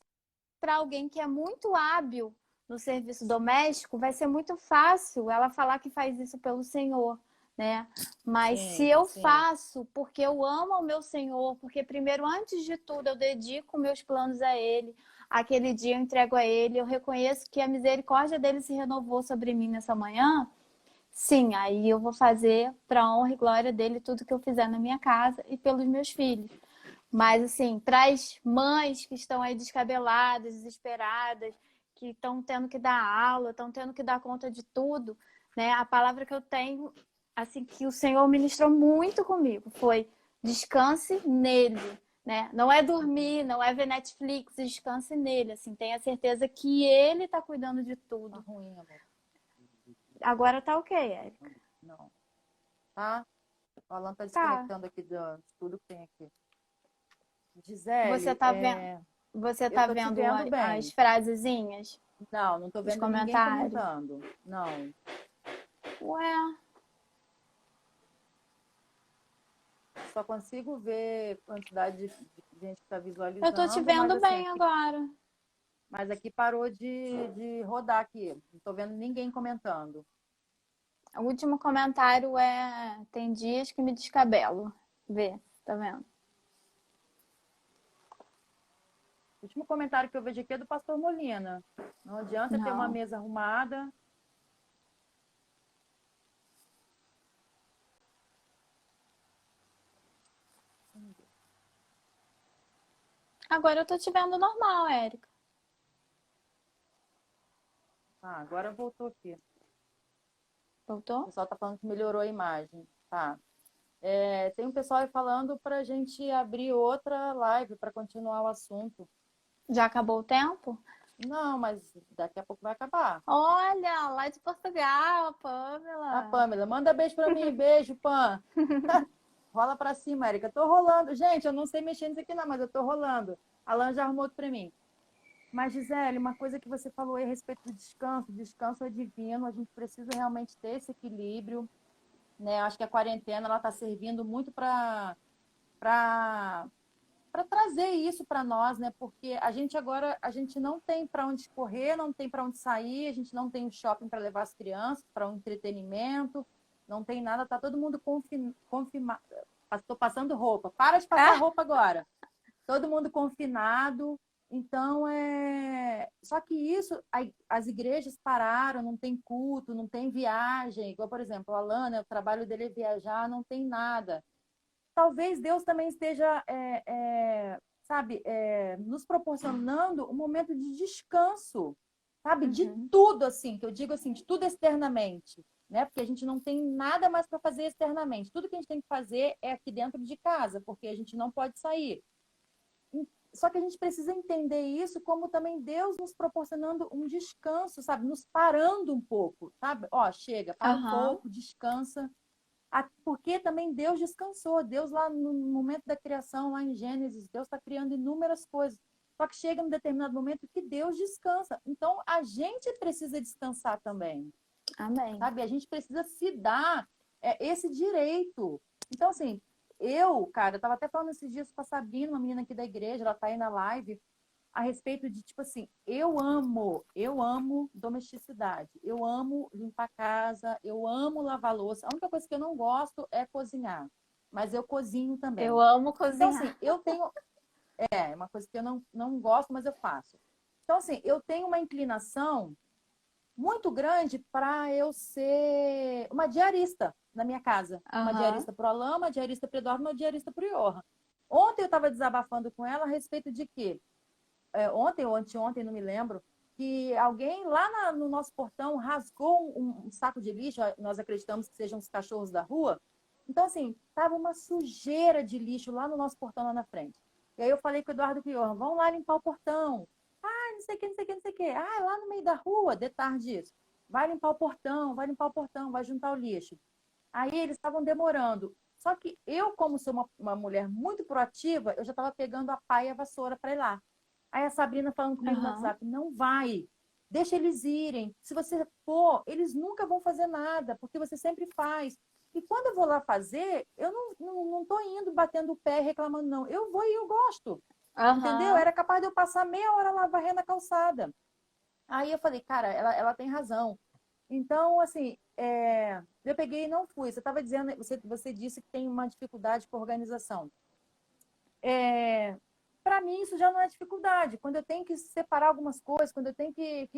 para alguém que é muito hábil no serviço doméstico, vai ser muito fácil ela falar que faz isso pelo Senhor, né? Mas se Sim, eu sim. faço porque eu amo ao meu Senhor, porque primeiro, antes de tudo, eu dedico meus planos a Ele, aquele dia eu entrego a Ele, eu reconheço que a misericórdia dele se renovou sobre mim nessa manhã, sim, aí eu vou fazer para a honra e glória dele tudo que eu fizer na minha casa e pelos meus filhos. Mas, assim, para as mães que estão aí descabeladas, desesperadas, que estão tendo que dar aula, estão tendo que dar conta de tudo, né? A palavra que eu tenho, assim, que o Senhor ministrou muito comigo foi: descanse nele, né? Não é dormir, não é ver Netflix, descanse nele, assim, tenha certeza que ele está cuidando de Tá tudo. ruim, amor. Agora tá ok, Érica. Não. Tá? O Alan tá Tá. desconectando aqui de tudo que tem aqui. Você Gisele, tá vendo, você eu tá tô te vendo vendo as bem. frasezinhas, Não tô os vendo ninguém comentários? comentando. Não. Ué, Só consigo ver quantidade de gente que está eu tô te visualizando, mas vendo assim, bem agora. aqui parou de rodar aqui. Não tô vendo ninguém comentando. O último comentário é: tem dias que me descabelo. Vê. Tá vendo? O último comentário que eu vejo aqui é do pastor Molina. Não adianta ter uma Não. mesa arrumada. Agora eu tô te vendo normal, Érica. Ah, agora voltou aqui. O Voltou? pessoal tá falando que melhorou a imagem. Tá. Tem um pessoal aí falando pra gente abrir outra live para continuar o assunto. Já acabou o tempo? Não, mas daqui a pouco vai acabar. Olha, lá de Portugal, a A Pamela. Pamela, manda beijo pra mim. Beijo, Pam. Rola pra cima, Érica. Tô rolando. Gente, eu não sei mexer nisso aqui não, mas eu tô rolando. Alan já arrumou outro pra mim. Mas, Gisele, uma coisa que você falou aí a respeito do descanso. Descanso é divino. A gente precisa realmente ter esse equilíbrio, né? Acho que a quarentena ela tá servindo muito para trazer isso para nós, né? Porque a gente agora a gente não tem para onde correr, não tem para onde sair, a gente não tem um shopping para levar as crianças, para um entretenimento, não tem nada, tá todo mundo confinado. Estou passando roupa. Para de passar roupa agora. Todo mundo confinado. Então, só que isso, as igrejas pararam, não tem culto, não tem viagem. Igual, por exemplo, a Alana, o trabalho dele é viajar, não tem nada. Talvez Deus também esteja, sabe, nos proporcionando um momento de descanso, sabe, de Uhum. tudo, assim, que eu digo assim, de tudo externamente, né? Porque a gente não tem nada mais para fazer externamente. Tudo que a gente tem que fazer é aqui dentro de casa, porque a gente não pode sair. Só que a gente precisa entender isso como também Deus nos proporcionando um descanso, sabe? Nos parando um pouco, sabe? Ó, chega, para um Aham. pouco, descansa. Porque também Deus descansou. Deus lá no momento da criação, lá em Gênesis, Deus está criando inúmeras coisas. Só que chega um determinado momento que Deus descansa. Então, a gente precisa descansar também, Amém. sabe? A gente precisa se dar esse direito. Então, assim, cara, eu tava até falando esses dias com a Sabrina, uma menina aqui da igreja, ela tá aí na live, a respeito de, tipo assim, eu amo domesticidade, eu amo limpar a casa, eu amo lavar louça. A única coisa que eu não gosto é cozinhar, mas eu cozinho Eu também. amo Então, assim, cozinhar. eu tenho, uma coisa que eu não gosto, mas eu faço. Então, assim, eu tenho uma inclinação muito grande para eu ser uma diarista na minha casa. Uma Aham. diarista para o Alain, uma diarista para o Eduardo, uma diarista para o Johan. Ontem eu estava desabafando com ela a respeito de quê? Ontem ou anteontem, não me lembro, que alguém lá no nosso portão rasgou um saco de lixo, nós acreditamos que sejam os cachorros da rua. Então, assim, tava uma sujeira de lixo lá no nosso portão, lá na frente. E aí eu falei com o Eduardo Pior, vamos lá limpar o portão. Ah, não sei o que, não sei o que, não sei o que. Ah, lá no meio da rua, de tarde isso. Vai limpar o portão, vai limpar o portão, vai juntar o lixo. Aí eles estavam demorando. Só que eu, como sou uma mulher muito proativa, eu já estava pegando a pá e a vassoura para ir lá. Aí a Sabrina falando comigo no Aham. WhatsApp, não vai, deixa eles irem. Se você for, eles nunca vão fazer nada, porque você sempre faz. E quando eu vou lá fazer, eu não tô indo batendo o pé reclamando, não. Eu vou e eu gosto, entendeu? Aham. Era capaz de eu passar meia hora lá varrendo a calçada. Aí eu falei, cara, ela tem razão. Então, assim, eu peguei e não fui. Você estava dizendo, você disse que tem uma dificuldade com a organização. Para mim, isso já não é dificuldade. Quando eu tenho que separar algumas coisas, quando eu tenho que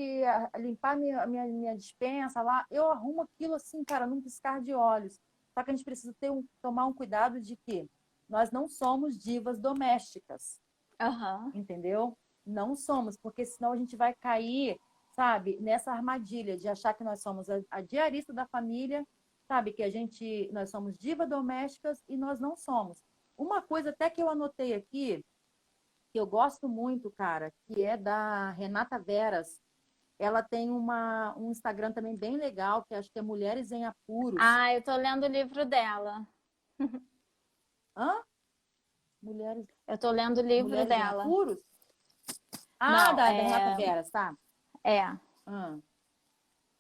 limpar minha despensa lá, eu arrumo aquilo assim, cara, num piscar de olhos. Só que a gente precisa tomar um cuidado de que nós não somos divas domésticas, Aham. entendeu? Não somos, porque senão a gente vai cair, sabe, nessa armadilha de achar que nós somos a diarista da família, sabe, que nós somos divas domésticas e nós não somos. Uma coisa até que eu anotei aqui, que eu gosto muito, cara, que é da Renata Veras. Ela tem um Instagram também bem legal, que acho que é Mulheres em Apuros. Ah, eu tô lendo o livro dela. Hã? Mulheres, Eu tô lendo o livro Mulheres em dela. Apuros? Ah, Não, da Renata Veras, tá. é. Hã.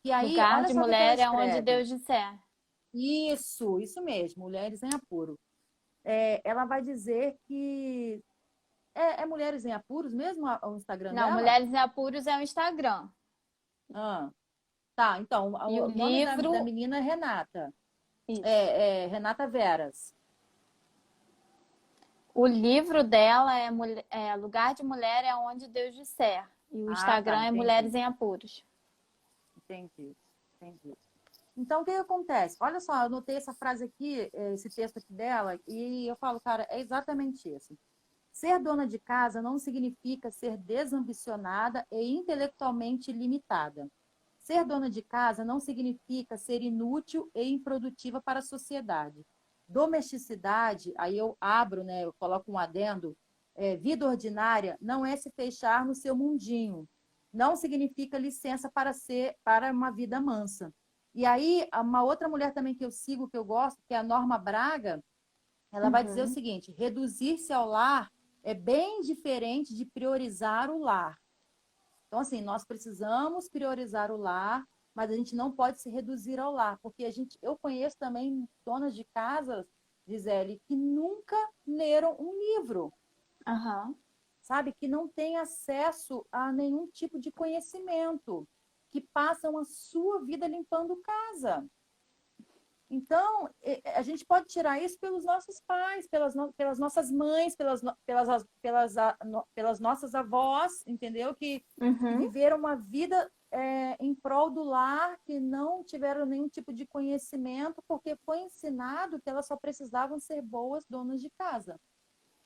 E aí, Lugar olha de só o que ela mulher é onde escreve. Deus disser. Isso mesmo, Mulheres em Apuro. Ela vai dizer que Mulheres em Apuros mesmo o Instagram Não, dela? Mulheres em Apuros é o Instagram. Ah, tá, então, E o o nome da livro, menina é Renata. isso. Renata Veras. O livro dela é Lugar de Mulher é Onde Deus Disser. E o Ah, tá, Instagram é entendi. Mulheres em Apuros. Entendi, entendi. Então, o que que acontece? Olha só, eu anotei essa frase aqui, esse texto aqui dela, e eu falo, cara, é exatamente isso. Ser dona de casa não significa ser desambicionada e intelectualmente limitada. Ser dona de casa não significa ser inútil e improdutiva para a sociedade. Domesticidade, aí eu abro, né, eu coloco um adendo, vida ordinária não é se fechar no seu mundinho. Não significa licença para uma vida mansa. E aí, uma outra mulher também que eu sigo, que eu gosto, que é a Norma Braga, ela vai dizer o Uhum. seguinte: reduzir-se ao lar é bem diferente de priorizar o lar. Então, assim, nós precisamos priorizar o lar, mas a gente não pode se reduzir ao lar, porque eu conheço também donas de casas, Gisele, que nunca leram um livro, Aham. sabe? Que não têm acesso a nenhum tipo de conhecimento, que passam a sua vida limpando casa. Então, a gente pode tirar isso pelos nossos pais, pelas nossas mães, pelas nossas avós, entendeu? Que Uhum. viveram uma vida em prol do lar, que não tiveram nenhum tipo de conhecimento, porque foi ensinado que elas só precisavam ser boas donas de casa.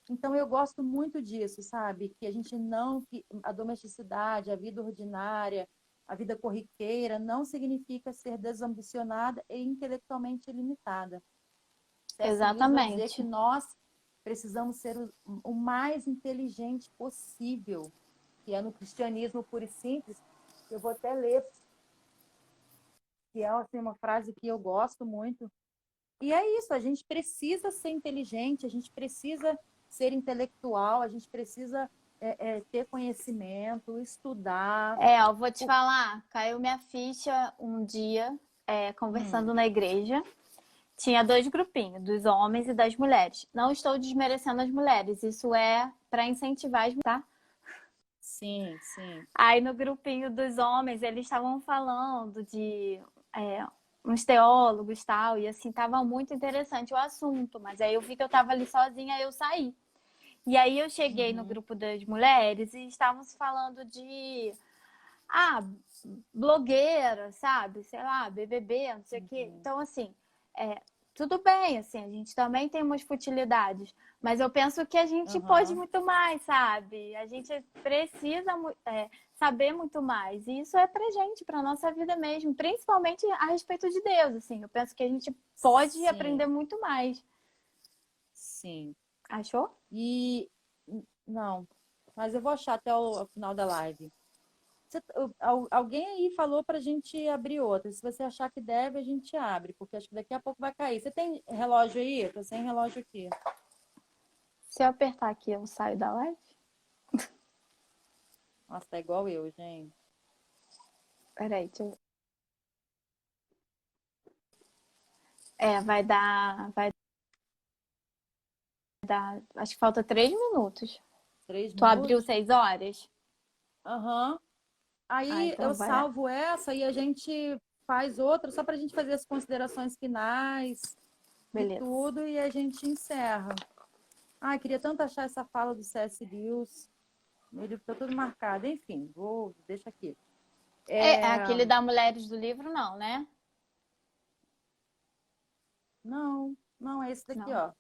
Então, eu gosto muito disso, sabe? Que a gente não, que a domesticidade, a vida ordinária, a vida corriqueira não significa ser desambicionada e intelectualmente limitada. C.S. Lewis vai dizer que Exatamente. nós precisamos ser o mais inteligente possível, que é no cristianismo puro e simples. Eu vou até ler, que é assim, uma frase que eu gosto muito. E é isso, a gente precisa ser inteligente, a gente precisa ser intelectual, a gente precisa ter conhecimento, estudar. Eu vou te falar, caiu minha ficha um dia, conversando Hum, na igreja. Tinha dois grupinhos, dos homens e das mulheres. Não estou desmerecendo as mulheres, isso é para incentivar as mulheres, tá? sim, sim. Aí no grupinho dos homens, eles estavam falando de é, uns teólogos e tal, e assim, tava muito interessante o assunto, mas aí eu vi que eu tava ali sozinha, aí eu saí. E aí eu cheguei no Uhum, grupo das mulheres e estávamos falando de ah, blogueira, sabe? Sei lá, BBB, não sei o quê. uhum, Então, assim, é, tudo bem, assim, a gente também tem umas futilidades, mas eu penso que a gente pode uhum, muito mais, sabe? A gente precisa saber muito mais. E isso é pra gente, pra nossa vida mesmo, principalmente a respeito de Deus, assim. Eu penso que a gente pode aprender sim, muito mais. sim. Achou? E não, mas eu vou achar até o final da live. Alguém aí falou para a gente abrir outra. Se você achar que deve, a gente abre, porque acho que daqui a pouco vai cair. Você tem relógio aí? Tô sem relógio aqui. Se eu apertar aqui, eu saio da live? Nossa, tá igual eu, gente. Peraí, deixa eu... vai dar, acho que falta 3 minutos. Três Tu abriu minutos? 6 horas? Aham. Ah, Aí eu então vai. salvo essa e a gente faz outra, só para a gente fazer as considerações finais e Beleza. tudo, e a gente encerra. Ai, queria tanto achar essa fala do C.S. Lewis. Meu livro tá todo marcado. Enfim, deixa aqui. É É, aquele da Mulheres do Livro, não, né? não, não, é esse daqui, Não. ó.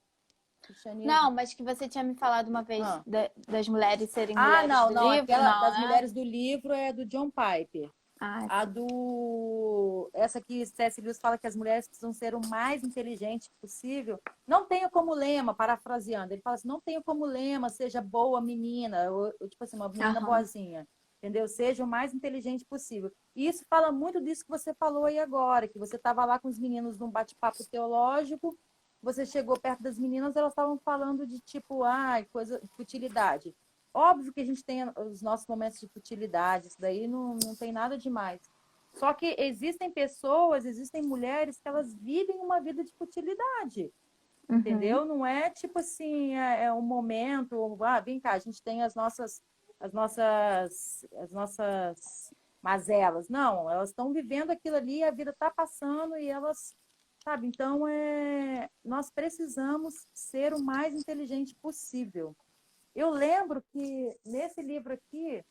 Cristianismo. Não, mas que você tinha me falado uma vez Ah. das mulheres serem Ah, mulheres não, do não. livro, Aquela não, das né? mulheres do livro é do John Piper. Ah, A sim. do. Essa que C.S. Lewis fala que as mulheres precisam ser o mais inteligente possível. Não tenha como lema, parafraseando. Ele fala assim: não tenha como lema, seja boa menina, ou tipo assim, uma menina Aham. boazinha. Entendeu? Seja o mais inteligente possível. E isso fala muito disso que você falou aí agora, que você estava lá com os meninos num bate-papo teológico, você chegou perto das meninas, elas estavam falando de tipo, coisa, futilidade. Óbvio que a gente tem os nossos momentos de futilidade, isso daí não tem nada demais. Só que existem pessoas, existem mulheres que elas vivem uma vida de futilidade, Uhum. entendeu? Não é tipo assim, é um momento, vem cá, a gente tem as nossas mazelas. Não, elas estão vivendo aquilo ali, a vida está passando e elas sabe? Então, nós precisamos ser o mais inteligente possível. Eu lembro que nesse livro aqui,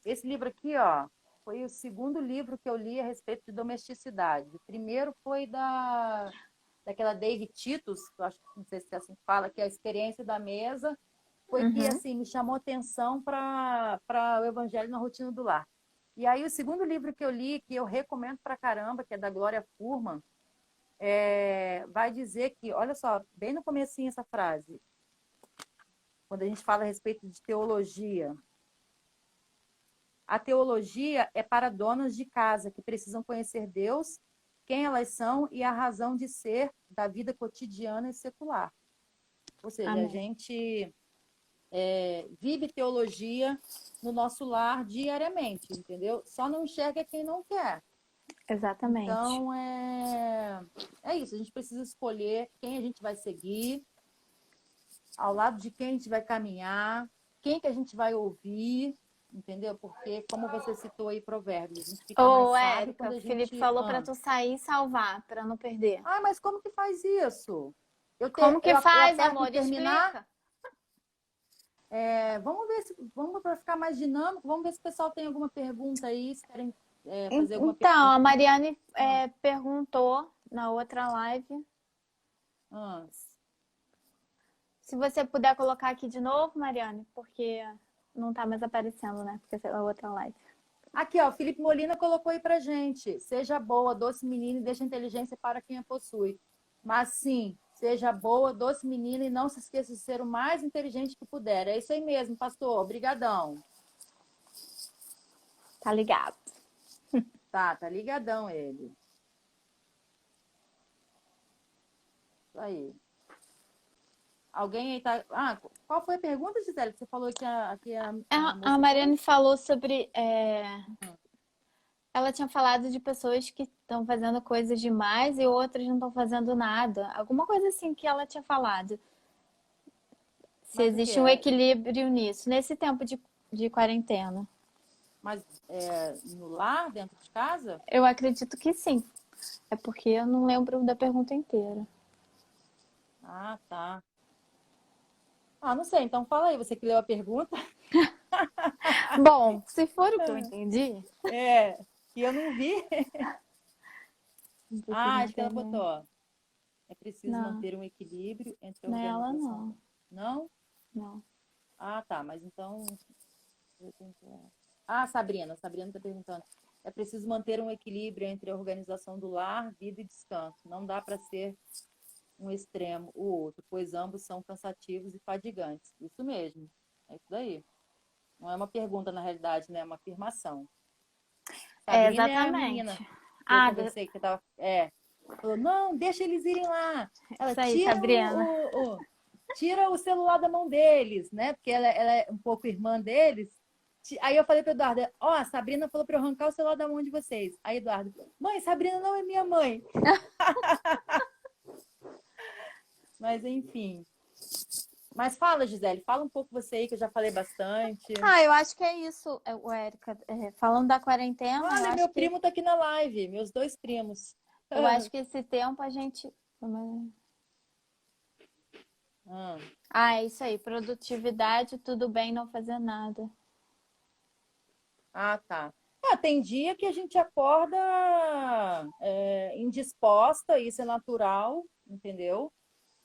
esse livro aqui, ó, foi o segundo livro que eu li a respeito de domesticidade. O primeiro foi daquela David Titus, que eu acho, não sei se é assim que fala, que é a experiência da mesa, foi que Uhum. assim me chamou atenção para o Evangelho na Rotina do Lar. E aí o segundo livro que eu li, que eu recomendo pra caramba, que é da Gloria Furman, vai dizer que, olha só, bem no comecinho essa frase, quando a gente fala a respeito de teologia, a teologia é para donas de casa que precisam conhecer Deus, quem elas são e a razão de ser da vida cotidiana e secular. Ou seja, a Amém. gente vive teologia no nosso lar diariamente, entendeu? Só não enxerga quem não quer. Exatamente. Então, é isso. A gente precisa escolher quem a gente vai seguir, ao lado de quem a gente vai caminhar, quem que a gente vai ouvir, entendeu? Porque, como você citou aí, Provérbios, a gente fica mais Ô, sábio Érica, quando o a Felipe gente... falou para tu sair e salvar, para não perder. Ah, mas como que faz isso? Como que Eu faz, aperto em amor? terminar? Explica. Vamos ver se... Vamos para ficar mais dinâmico, vamos ver se o pessoal tem alguma pergunta aí, se querem fazer alguma Então, a pergunta. Mariane Ah, perguntou na outra live. ah. Se você puder colocar aqui de novo, Mariane, porque não tá mais aparecendo, né? Porque é a outra live. Aqui, ó, o Felipe Molina colocou aí pra gente. Seja boa, doce menina e deixa a inteligência para quem a possui. Mas sim, seja boa, doce menina e não se esqueça de ser o mais inteligente que puder. É isso aí mesmo, pastor. Obrigadão. Tá ligado. Tá ligadão ele. Isso aí. Alguém aí tá. Ah, qual foi a pergunta, Gisele? Que você falou que a A moça Mariane fez? falou sobre. Ela tinha falado de pessoas que estão fazendo coisas demais e outras não estão fazendo nada. Alguma coisa assim que ela tinha falado. Se Mas o que existe um é? equilíbrio nisso, nesse tempo de quarentena. Mas no lar, dentro de casa? Eu acredito que sim. É porque eu não lembro da pergunta inteira. Ah, tá. Ah, não sei. Então fala aí, você que leu a pergunta. Bom, se for o que eu entendi, Que eu não vi. um pouquinho Ah, de acho que ela botou, internet. ó. É preciso Não, manter um equilíbrio entre a nela organização. não. Não? Não. Ah, tá. Mas então. Ah, Sabrina está perguntando. É preciso manter um equilíbrio entre a organização do lar, vida e descanso. Não dá para ser um extremo o outro, pois ambos são cansativos e fadigantes. Isso mesmo. É isso daí. Não é uma pergunta, na realidade, né? É uma afirmação. É, Sabrina é a menina exatamente. que eu Ah, conversei, que tava. Falou, não, deixa eles irem lá. Ela isso aí, Sabrina. tira o celular da mão deles, né? Porque ela é um pouco irmã deles. Aí eu falei para Eduardo, ó, a Sabrina falou para eu arrancar o celular da mão de vocês. Aí Eduardo, mãe, Sabrina não é minha mãe. Mas enfim. Mas fala, Gisele, fala um pouco você aí, que eu já falei bastante. Ah, eu acho que é isso, Érica. Falando da quarentena, Olha, meu primo tá aqui na live, meus dois primos. eu acho que esse tempo a gente. Ah. Ah, é isso aí. Produtividade, tudo bem não fazer nada. Ah, tá. Tem dia que a gente acorda indisposta, isso é natural, entendeu?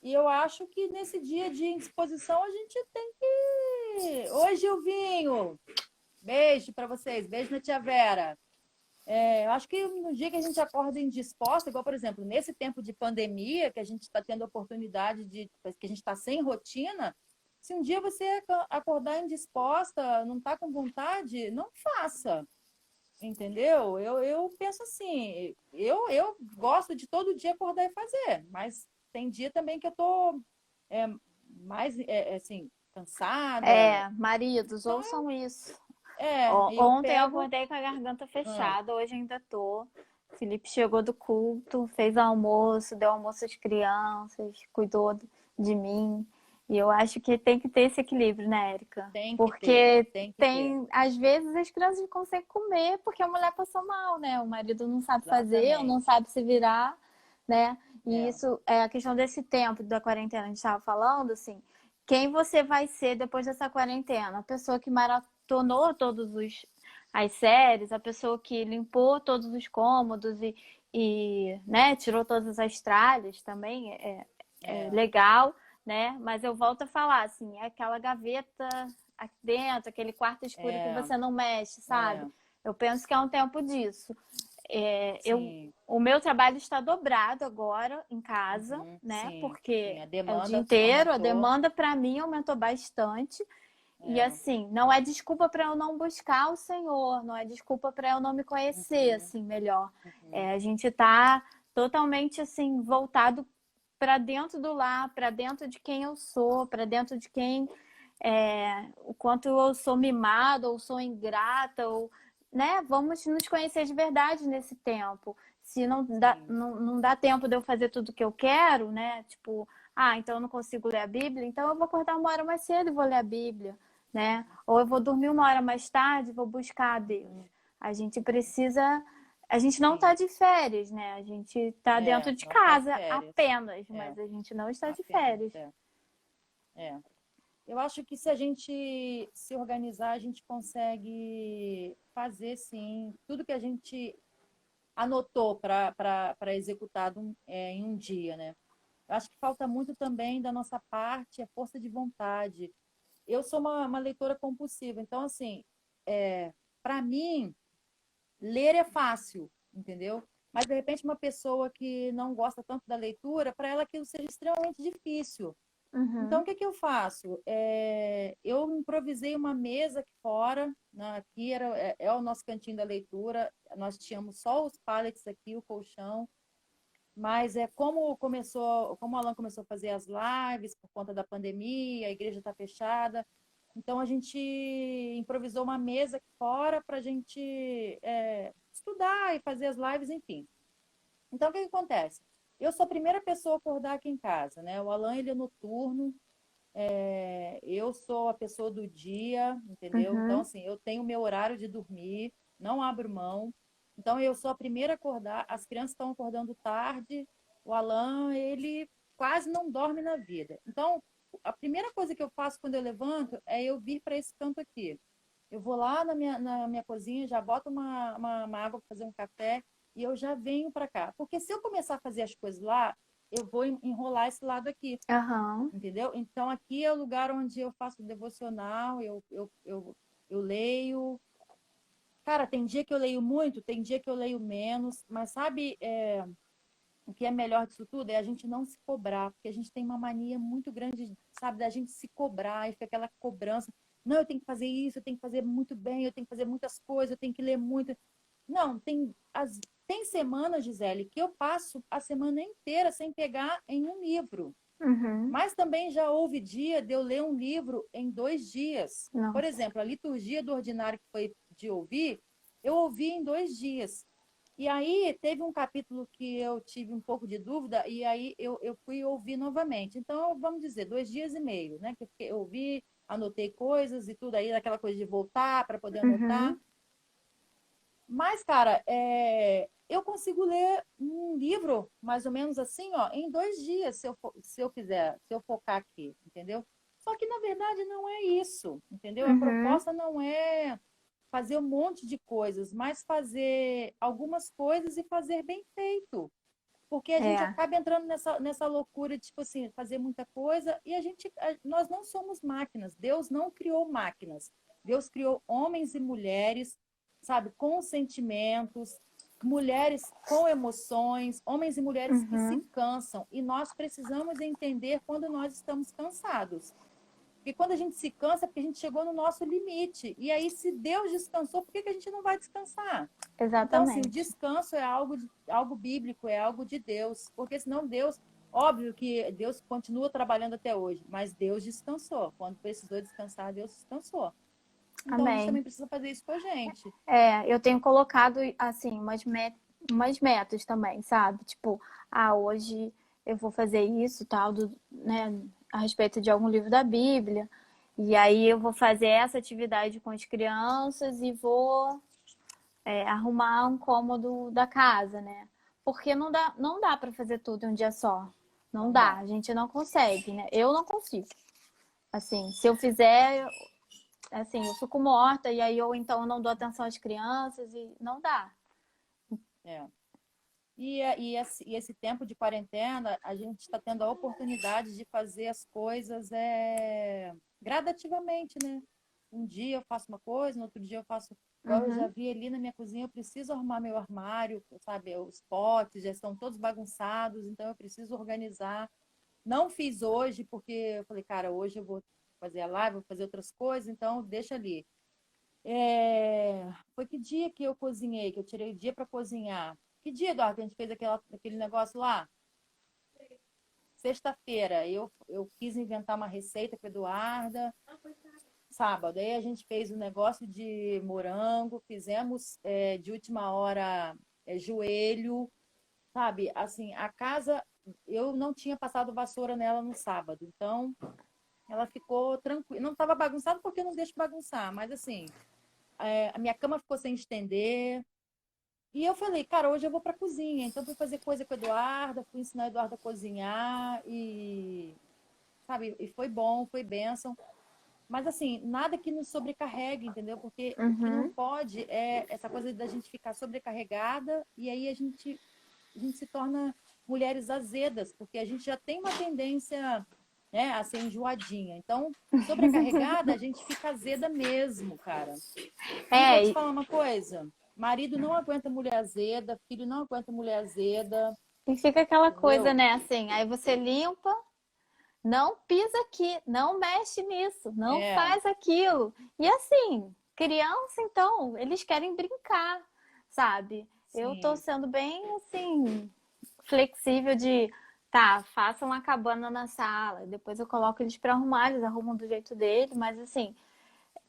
E eu acho que nesse dia de indisposição a gente tem que. Oi, Gilvinho! Beijo para vocês, beijo na tia Vera. Eu acho que no dia que a gente acorda indisposta, igual, por exemplo, nesse tempo de pandemia, que a gente está tendo a oportunidade que a gente está sem rotina, se um dia você acordar indisposta, não está com vontade, não faça. Entendeu? Eu penso assim, eu gosto de todo dia acordar e fazer, mas tem dia também que eu tô mais assim, cansada. Maridos, Então, ouçam isso. eu Ontem eu pego. acordei com a garganta Ah, fechada, hoje ainda tô. O Felipe chegou do culto, fez almoço, deu almoço às crianças, cuidou de mim. E eu acho que tem que ter esse equilíbrio, né, Érica? Tem que ter, Porque tem que ter. tem, às vezes, as crianças não conseguem comer porque a mulher passou mal, né? O marido não sabe fazer ou não Exatamente. sabe se virar, né? E É, isso é a questão desse tempo da quarentena, a gente estava falando, assim, quem você vai ser depois dessa quarentena? A pessoa que maratonou todos os as séries, a pessoa que limpou todos os cômodos né, tirou todas as tralhas também, é é, legal, né? Mas eu volto a falar, assim, é aquela gaveta aqui dentro, aquele quarto escuro que é, você não mexe, sabe? é, Eu penso que é um tempo disso. sim, O meu trabalho está dobrado agora em casa, uhum, né? sim, Porque sim. A é o dia demanda inteiro, a aumentou. demanda para mim aumentou bastante. E É, assim, não é desculpa para eu não buscar o Senhor, não é desculpa para eu não me conhecer uhum, assim melhor. uhum, A gente está totalmente assim voltado para dentro do lar, para dentro de quem eu sou, para dentro de quem o quanto eu sou mimada ou sou ingrata ou, né? Vamos nos conhecer de verdade nesse tempo. Se sim, não dá tempo de eu fazer tudo o que eu quero, né? Tipo, então eu não consigo ler a Bíblia, então eu vou acordar uma hora mais cedo e vou ler a Bíblia, né? Ou eu vou dormir uma hora mais tarde e vou buscar a Deus. uhum, A gente precisa. A gente não está sim. de férias, né? A gente está dentro de Não tá de casa férias. apenas, É, mas a gente não está de apenas, férias. é. Eu acho que se a gente se organizar, a gente consegue fazer, sim, tudo que a gente anotou para executar em um dia, né? Eu acho que falta muito também da nossa parte a força de vontade. Eu sou uma leitora compulsiva, então, assim, para mim, ler é fácil, entendeu? Mas, de repente, uma pessoa que não gosta tanto da leitura, para ela aquilo seja extremamente difícil. Então, o Uhum, que que eu faço? Eu improvisei uma mesa aqui fora, né? Aqui é o nosso cantinho da leitura. Nós tínhamos só os pallets aqui, o colchão. Mas como o Alan começou a fazer as lives por conta da pandemia, a igreja está fechada. Então, a gente improvisou uma mesa aqui fora para a gente estudar e fazer as lives, enfim. Então, o que que acontece? Eu sou a primeira pessoa a acordar aqui em casa, né? O Alan, ele é noturno, eu sou a pessoa do dia, entendeu? Então, uhum. assim, eu tenho meu horário de dormir, não abro mão. Então, eu sou a primeira a acordar. As crianças estão acordando tarde. O Alan, ele quase não dorme na vida. Então, a primeira coisa que eu faço quando eu levanto é eu vir para esse canto aqui. Eu vou lá na minha cozinha, já boto uma água para fazer um café e eu já venho para cá. Porque se eu começar a fazer as coisas lá, eu vou enrolar esse lado aqui. Aham. Entendeu? Então, aqui é o lugar onde eu faço devocional, eu leio. Cara, tem dia que eu leio muito, tem dia que eu leio menos, mas sabe, o que é melhor disso tudo? É a gente não se cobrar, porque a gente tem uma mania muito grande, sabe, da gente se cobrar e fica aquela cobrança. Não, eu tenho que fazer isso, eu tenho que fazer muito bem, eu tenho que fazer muitas coisas, eu tenho que ler muito. Não, tem semanas, Gisele, que eu passo a semana inteira sem pegar em um livro. Uhum. Mas também já houve dia de eu ler um livro em 2 dias. Por Nossa. exemplo, a liturgia do ordinário que foi de ouvir, eu ouvi em 2 dias. E aí teve um capítulo que eu tive um pouco de dúvida, e aí eu fui ouvir novamente. Então, vamos dizer, 2 dias e meio, né? Que eu ouvi, anotei coisas e tudo aí, aquela coisa de voltar para poder anotar. Uhum. Mas, cara, eu consigo ler um livro, mais ou menos assim, ó, em 2 dias, se eu quiser, se eu focar aqui, entendeu? Só que, na verdade, não é isso, entendeu? A Uhum. proposta não é fazer um monte de coisas, mas fazer algumas coisas e fazer bem feito. Porque a gente É, acaba entrando nessa loucura de, tipo assim, fazer muita coisa e nós não somos máquinas. Deus não criou máquinas. Deus criou homens e mulheres, sabe, com sentimentos, mulheres com emoções, homens e mulheres que se uhum. cansam. E nós precisamos entender quando nós estamos cansados. Porque quando a gente se cansa, é porque a gente chegou no nosso limite. E aí, se Deus descansou, por que a gente não vai descansar? Então, assim, o Exatamente. descanso é algo bíblico, é algo de Deus. Porque senão Deus, óbvio que Deus continua trabalhando até hoje, mas Deus descansou. Quando precisou descansar, Deus descansou. Então, a gente Amém. também precisa fazer isso com a gente. Eu tenho colocado, assim, umas metas também, sabe? Tipo, hoje eu vou fazer isso, tal, né? a respeito de algum livro da Bíblia. E aí eu vou fazer essa atividade com as crianças e vou arrumar um cômodo da casa, né? Porque não dá para fazer tudo em um dia só. Não dá, a gente não consegue, né? Eu não consigo. Assim, se eu fizer, assim, eu fico morta e aí ou então eu não dou atenção às crianças e não dá. É. E esse tempo de quarentena, a gente está tendo a oportunidade de fazer as coisas gradativamente, né? Um dia eu faço uma coisa, no outro dia eu faço. Igual eu já Uhum. vi ali na minha cozinha, eu preciso arrumar meu armário, sabe? Os potes já estão todos bagunçados, então eu preciso organizar. Não fiz hoje, porque eu falei, cara, hoje eu vou fazer a live, vou fazer outras coisas, então deixa ali. Foi que dia que eu cozinhei, que eu tirei o dia para cozinhar? Que dia, Eduardo, que a gente fez aquele negócio lá? Sexta-feira. Eu quis inventar uma receita com a Eduarda. Sábado. Aí a gente fez um negócio de morango, fizemos de última hora joelho, sabe? Assim, a casa, eu não tinha passado vassoura nela no sábado, então ela ficou tranquila. Não estava bagunçada porque eu não deixo bagunçar, mas assim, a minha cama ficou sem estender. E eu falei, cara, hoje eu vou para a cozinha. Então fui fazer coisa com a Eduarda, fui ensinar a Eduarda a cozinhar e, sabe, e foi bom, foi bênção. Mas assim, nada que nos sobrecarregue, entendeu? Porque o que não Uhum. pode é essa coisa da gente ficar sobrecarregada e aí a gente se torna mulheres azedas, porque a gente já tem uma tendência, né, a ser enjoadinha. Então, sobrecarregada, a gente fica azeda mesmo, cara. E vou É, te falar uma coisa: marido não aguenta mulher azeda, filho não aguenta mulher azeda, e fica aquela coisa, entendeu? né? Assim, aí você limpa, não pisa aqui, não mexe nisso, não É, faz aquilo. E assim, criança, então, eles querem brincar, sabe? Eu tô sim, sendo bem, assim, flexível de, tá, façam uma cabana na sala, depois eu coloco eles para arrumar, eles arrumam do jeito dele, mas assim,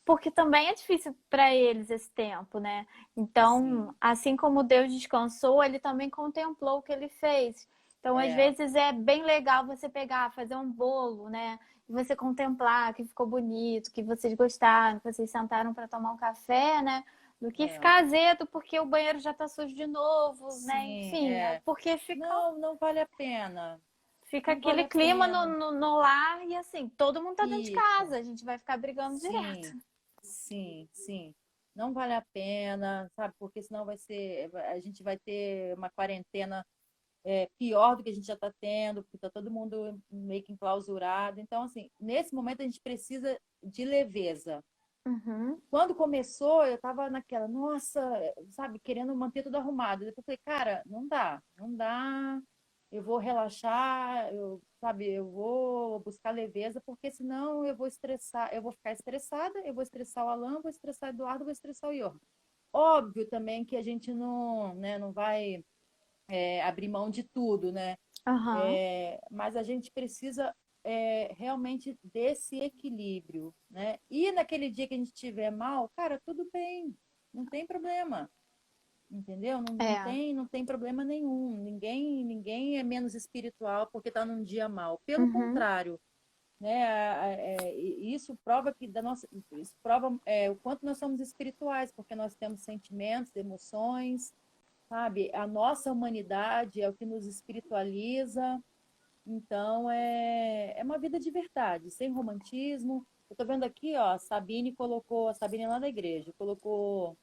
porque também é difícil para eles esse tempo, né? Então, sim. assim como Deus descansou, ele também contemplou o que ele fez. Então, às É, vezes é bem legal você pegar, fazer um bolo, né? E você contemplar que ficou bonito, que vocês gostaram, que vocês sentaram para tomar um café, né? Do que é. ficar azedo porque o banheiro já tá sujo de novo, né? Sim, Enfim, é porque fica Não, não vale a pena. Fica Não vale aquele a clima no, pena. no, no lar e assim, todo mundo tá dentro de Isso. casa, a gente vai ficar brigando direto. Sim, sim, sim. Não vale a pena, sabe? Porque senão a gente vai ter uma quarentena pior do que a gente já está tendo, porque está todo mundo meio que enclausurado. Então, assim, nesse momento a gente precisa de leveza. Uhum. Quando começou, eu estava naquela, nossa, sabe, querendo manter tudo arrumado. Depois eu falei, cara, não dá, não dá. Eu vou relaxar, sabe, eu vou buscar leveza, porque senão eu vou estressar, eu vou ficar estressada, eu vou estressar o Alan, vou estressar o Eduardo, vou estressar o Ior. Óbvio também que a gente não, né, não vai abrir mão de tudo, né? Aham. Mas a gente precisa realmente desse equilíbrio, né? E naquele dia que a gente estiver mal, cara, tudo bem, não tem problema, entendeu? Não, não É. tem, não tem problema nenhum. Ninguém é menos espiritual porque está num dia mal. Pelo Uhum. contrário, né? Isso prova que isso prova o quanto nós somos espirituais, porque nós temos sentimentos, emoções, sabe? A nossa humanidade é o que nos espiritualiza. Então, é uma vida de verdade, sem romantismo. Eu tô vendo aqui, ó, a Sabine é lá da igreja, colocou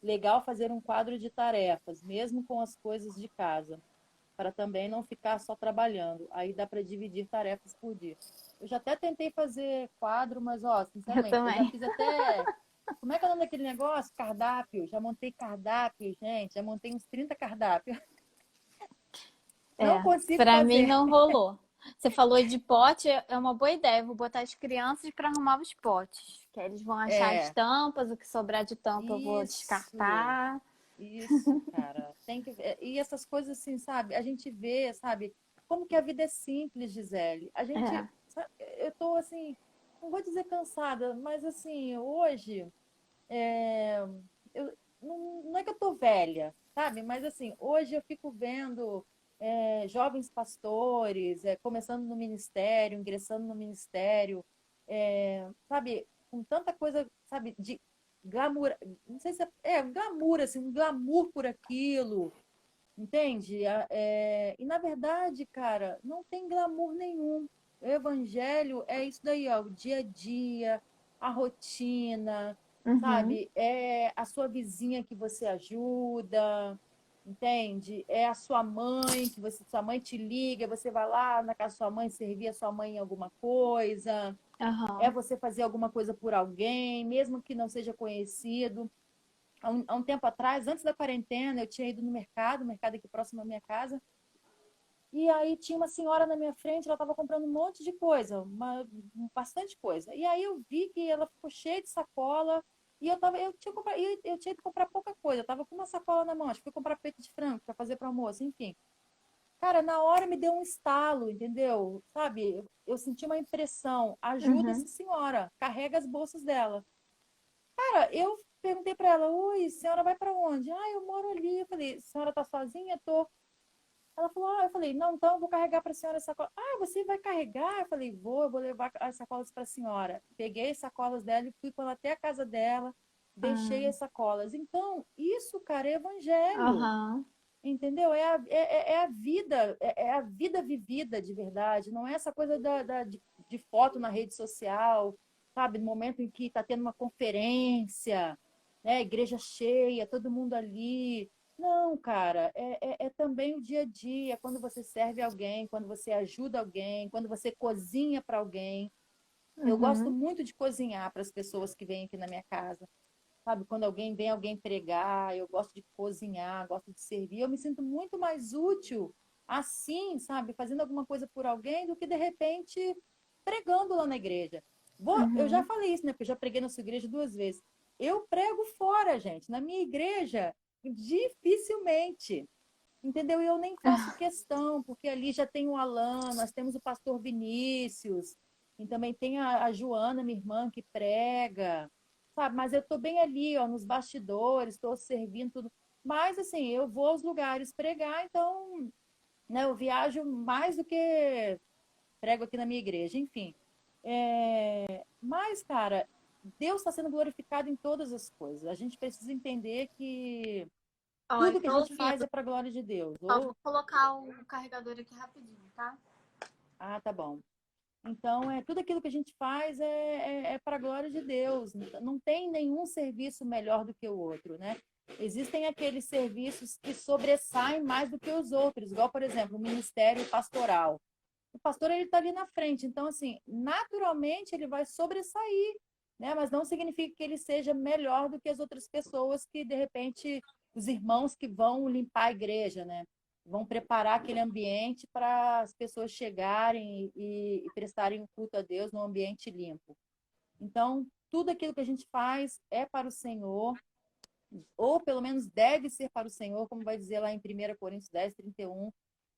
legal fazer um quadro de tarefas, mesmo com as coisas de casa, para também não ficar só trabalhando. Aí dá para dividir tarefas por dia. Eu já até tentei fazer quadro, mas, ó, Eu sinceramente, eu já também. fiz até. Como é que é o nome daquele negócio? Cardápio. Já montei cardápio, gente. Já montei uns 30 cardápios. Não É. consigo Pra mim fazer. não rolou. Você falou de pote, é uma boa ideia. Eu vou botar as crianças para arrumar os potes. Que aí eles vão achar as É, tampas, o que sobrar de tampa eu vou isso. descartar. Isso, cara. Tem que e essas coisas assim, sabe? A gente vê, sabe? Como que a vida é simples, Gisele. A gente, É. eu tô assim, não vou dizer cansada, mas assim, hoje eu, não é que eu tô velha, sabe? Mas assim, hoje eu fico vendo jovens pastores, começando no ministério, ingressando no ministério, sabe, com tanta coisa, sabe, de glamour, não sei se um glamour, assim, um glamour por aquilo, entende? E na verdade, cara, não tem glamour nenhum. O evangelho é isso daí, ó, o dia a dia, a rotina, Uhum. sabe? É a sua vizinha que você ajuda, entende? É a sua mãe, sua mãe te liga, você vai lá na casa da sua mãe servir a sua mãe em alguma coisa, é Aham. você fazer alguma coisa por alguém, mesmo que não seja conhecido. Há um tempo atrás, antes da quarentena, eu tinha ido no mercado, aqui próximo à minha casa, e aí tinha uma senhora na minha frente, ela estava comprando um monte de coisa, bastante coisa. E aí eu vi que ela ficou cheia de sacola, e eu tinha ido comprar pouca coisa, eu estava com uma sacola na mão, acho que fui comprar peito de frango para fazer para almoço, enfim. Cara, na hora me deu um estalo, entendeu? Sabe? Eu senti uma impressão, ajuda essa Uhum. senhora, carrega as bolsas dela. Cara, eu perguntei para ela, oi, senhora vai para onde? Ah, eu moro ali. Eu falei, senhora tá sozinha? Tô. Ela falou, eu falei, não, então eu vou carregar para a senhora essa sacola. Ah, você vai carregar? Eu falei, eu vou levar as sacolas para a senhora. Peguei as sacolas dela e fui com ela até a casa dela, deixei Ah, as sacolas. Então, isso, cara, é evangelho, aham. entendeu? É a vida, é a vida vivida de verdade, não é essa coisa de foto na rede social, sabe? No momento em que está tendo uma conferência, né? Igreja cheia, todo mundo ali. Não, cara, é também o dia a dia, quando você serve alguém, quando você ajuda alguém, quando você cozinha para alguém. Eu gosto Uhum. muito de cozinhar para as pessoas que vêm aqui na minha casa. Sabe, quando alguém pregar, eu gosto de cozinhar, gosto de servir, eu me sinto muito mais útil assim, sabe, fazendo alguma coisa por alguém do que de repente pregando lá na igreja. Eu já Uhum. falei isso, né? Porque eu já preguei na sua igreja 2 vezes. Eu prego fora, gente. Na minha igreja, dificilmente. Entendeu? E eu nem faço questão, porque ali já tem o Alan, nós temos o pastor Vinícius, e também tem a Joana, minha irmã, que prega, sabe? Mas eu estou bem ali, ó, nos bastidores, estou servindo tudo. Mas, assim, eu vou aos lugares pregar, então, né, eu viajo mais do que prego aqui na minha igreja, enfim. Mas, cara, Deus está sendo glorificado em todas as coisas. A gente precisa entender que Ó, eu tudo que a tô gente faz ouvindo. é para a glória de Deus. Só vou colocar o carregador aqui rapidinho, tá? Tá bom. Então, tudo aquilo que a gente faz é para a glória de Deus. Não tem nenhum serviço melhor do que o outro, né? Existem aqueles serviços que sobressaem mais do que os outros, igual, por exemplo, o ministério pastoral. O pastor ele está ali na frente, então, assim, naturalmente ele vai sobressair, né? Mas não significa que ele seja melhor do que as outras pessoas que, de repente, os irmãos que vão limpar a igreja, né? Vão preparar aquele ambiente para as pessoas chegarem e prestarem o culto a Deus num ambiente limpo. Então, tudo aquilo que a gente faz é para o Senhor, ou pelo menos deve ser para o Senhor, como vai dizer lá em 1 Coríntios 10:31.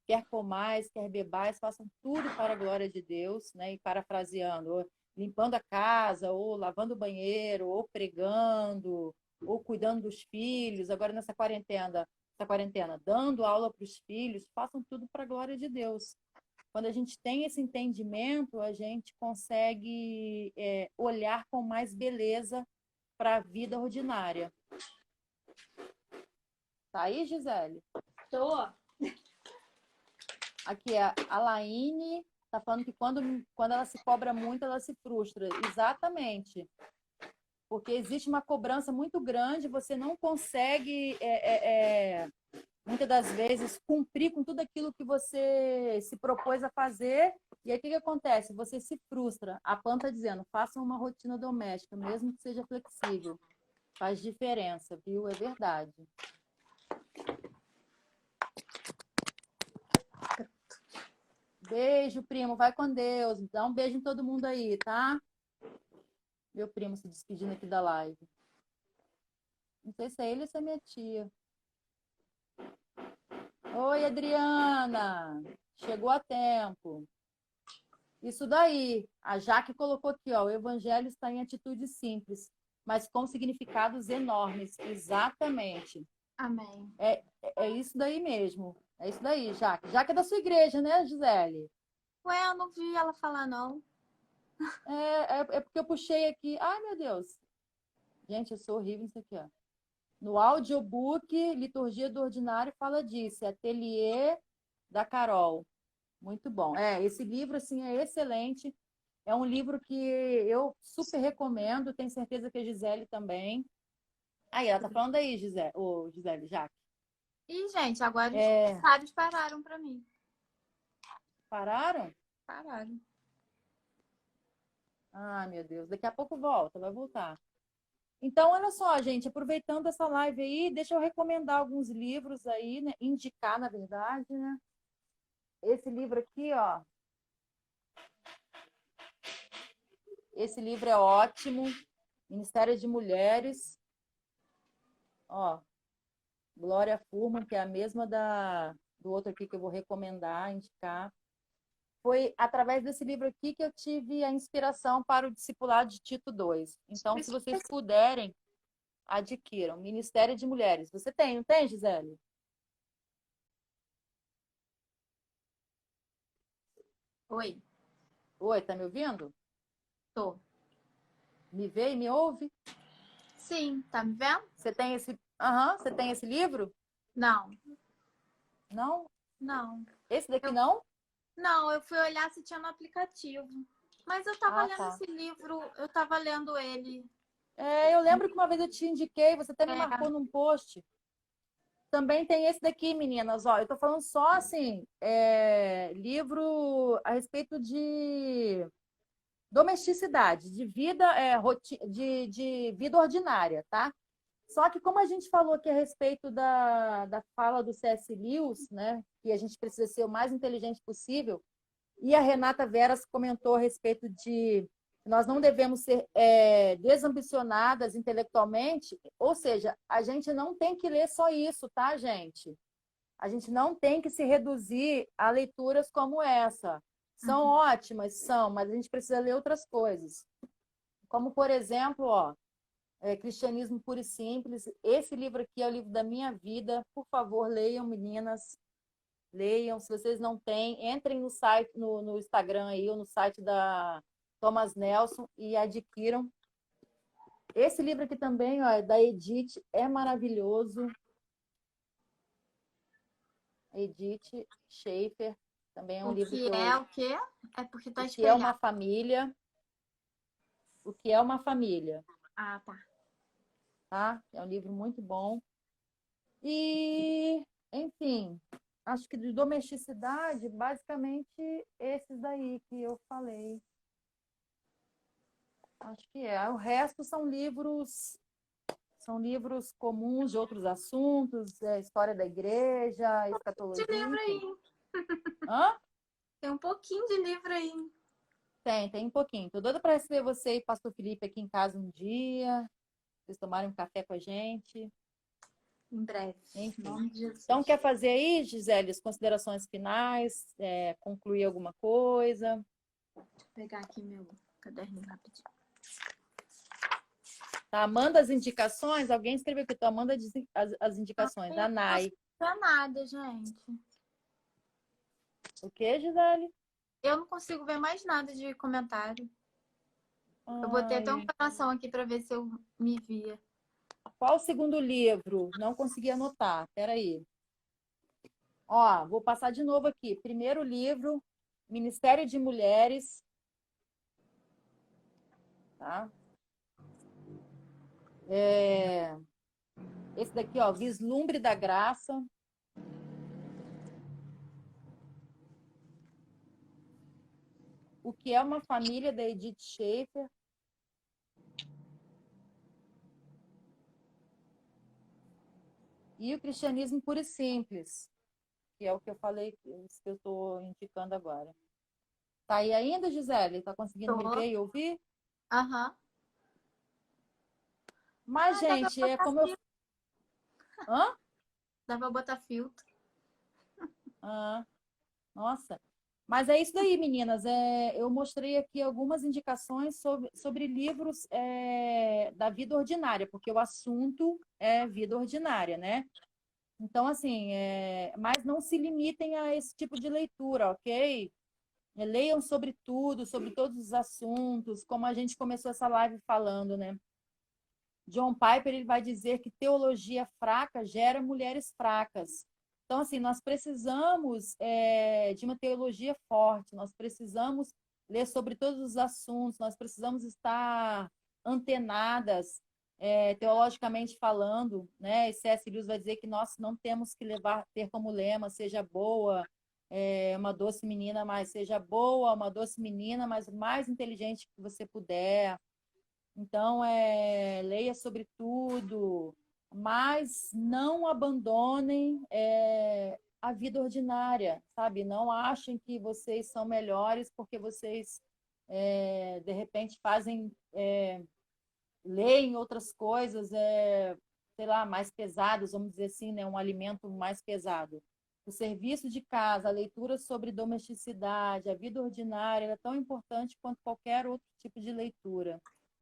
Quer comais, quer bebais, façam tudo para a glória de Deus, né? E parafraseando, ou limpando a casa, ou lavando o banheiro, ou pregando, ou cuidando dos filhos. Agora essa quarentena, dando aula para os filhos, façam tudo para a glória de Deus. Quando a gente tem esse entendimento, a gente consegue olhar com mais beleza para a vida ordinária. Tá aí, Gisele? Tô. Aqui, a Laine está falando que quando ela se cobra muito, ela se frustra. Exatamente. Porque existe uma cobrança muito grande, você não consegue, muitas das vezes, cumprir com tudo aquilo que você se propôs a fazer. E aí, o que acontece? Você se frustra. A Pan está dizendo, faça uma rotina doméstica, mesmo que seja flexível. Faz diferença, viu? É verdade. Beijo, primo. Vai com Deus. Dá um beijo em todo mundo aí, tá? Meu primo se despedindo aqui da live. Não sei se é ele ou se é minha tia. Oi, Adriana. Chegou a tempo. Isso daí. A Jaque colocou aqui, ó. O evangelho está em atitudes simples, mas com significados enormes. Exatamente. Amém. É isso daí mesmo. É isso daí, Jaque. Jaque é da sua igreja, né, Gisele? Ué, eu não vi ela falar, não. É porque eu puxei aqui. Ai, meu Deus. Gente, eu sou horrível nisso aqui, ó. No audiobook, Liturgia do Ordinário fala disso. Ateliê da Carol. Muito bom. Esse livro, assim, é excelente. É um livro que eu super recomendo. Tenho certeza que a Gisele também. Aí, ela tá falando aí, Gisele. Ô, Gisele, Jaque. Ih, gente, agora os É, comentários pararam pra mim. pararam? Pararam. Ah, meu Deus. Daqui a pouco volta, vai voltar. Então, olha só, gente, aproveitando essa live aí, deixa eu recomendar alguns livros aí, né? Indicar, na verdade, né? Esse livro aqui, ó. Esse livro é ótimo. Ministério de Mulheres. Ó, Glória Furman, que é a mesma do outro aqui que eu vou recomendar, indicar. Foi através desse livro aqui que eu tive a inspiração para o discipulado de Tito 2. Então, se vocês puderem, adquiram. Ministério de Mulheres. Você tem, não tem, Gisele? Oi, Oi, tá me ouvindo? tô. Me vê e me ouve? Sim, tá me vendo? Você tem esse. Aham, você tem esse livro? Não, Não? não. Esse daqui Eu, não? não, eu fui olhar se tinha no aplicativo. Mas eu tava Ah, lendo tá. esse livro, eu tava lendo ele. Eu lembro que uma vez eu te indiquei, você até me É, marcou num post. Também tem esse daqui, meninas. Ó, eu tô falando só assim, livro a respeito de domesticidade, de vida, de vida ordinária, tá? Só que como a gente falou aqui a respeito da fala do C.S. Lewis, né, que a gente precisa ser o mais inteligente possível, e a Renata Veras comentou a respeito de que nós não devemos ser desambicionadas intelectualmente, ou seja, a gente não tem que ler só isso, tá, gente? A gente não tem que se reduzir a leituras como essa. São uhum. ótimas, são, mas a gente precisa ler outras coisas. Como, por exemplo, ó, Cristianismo Puro e Simples. Esse livro aqui é o livro da minha vida. Por favor, leiam, meninas. Leiam. Se vocês não têm, entrem no site, no Instagram aí, ou no site da Thomas Nelson e adquiram. Esse livro aqui também, ó, é da Edith, é maravilhoso. Edith Schaefer, também é um O livro que que é eu. o quê? É porque tá O que é uma espelhado. família? O que é uma família? Ah, tá. Tá? É um livro muito bom. E, enfim, acho que de domesticidade, basicamente esses daí que eu falei. Acho que é. O resto são livros comuns de outros assuntos, história da igreja, De escatologia, livro enfim. aí. Hã? Tem um pouquinho de livro aí. Tem um pouquinho. Tô doida para receber você e Pastor Felipe aqui em casa um dia, vocês tomarem um café com a gente, Em breve. Em enfim. nome de Então, Jesus. quer fazer aí, Gisele, as considerações finais, concluir alguma coisa? Vou pegar aqui meu caderninho rapidinho. Tá, manda as indicações. Alguém escreveu aqui, tô, manda as indicações. Eu A não posso Nai. ver nada, gente. O que, Gisele? Eu não consigo ver mais nada de comentário. Eu botei até um Ai, coração aqui para ver se eu me via. qual o segundo livro? Não consegui anotar. Peraí. Ó, vou passar de novo aqui. Primeiro livro, Ministério de Mulheres. Tá? Esse daqui, ó, Vislumbre da Graça. O que é uma família, da Edith Schaefer. E o Cristianismo Puro e Simples, que é o que eu falei, que eu estou indicando agora. Tá aí ainda, Gisele? Tá conseguindo me Tô. ver e ouvir? Aham. Mas, Ah, dá pra gente, é botar como eu. filtro. Hã? Dá pra botar filtro. Ah, nossa. Mas é isso daí, meninas. Eu mostrei aqui algumas indicações sobre livros da vida ordinária, porque o assunto é vida ordinária, né? Então, assim, mas não se limitem a esse tipo de leitura, ok? Leiam sobre tudo, sobre todos os assuntos, como a gente começou essa live falando, né? John Piper ele vai dizer que teologia fraca gera mulheres fracas. Então, assim, nós precisamos de uma teologia forte, nós precisamos ler sobre todos os assuntos, nós precisamos estar antenadas, teologicamente falando, né? E C.S. Lewis vai dizer que nós não temos que ter como lema, seja boa, uma doce menina, mas seja boa, uma doce menina, mas o mais inteligente que você puder. Então, leia sobre tudo, mas não abandonem a vida ordinária, sabe? Não achem que vocês são melhores porque vocês, de repente, leem outras coisas, sei lá, mais pesadas, vamos dizer assim, né? Um alimento mais pesado. O serviço de casa, a leitura sobre domesticidade, a vida ordinária, é tão importante quanto qualquer outro tipo de leitura.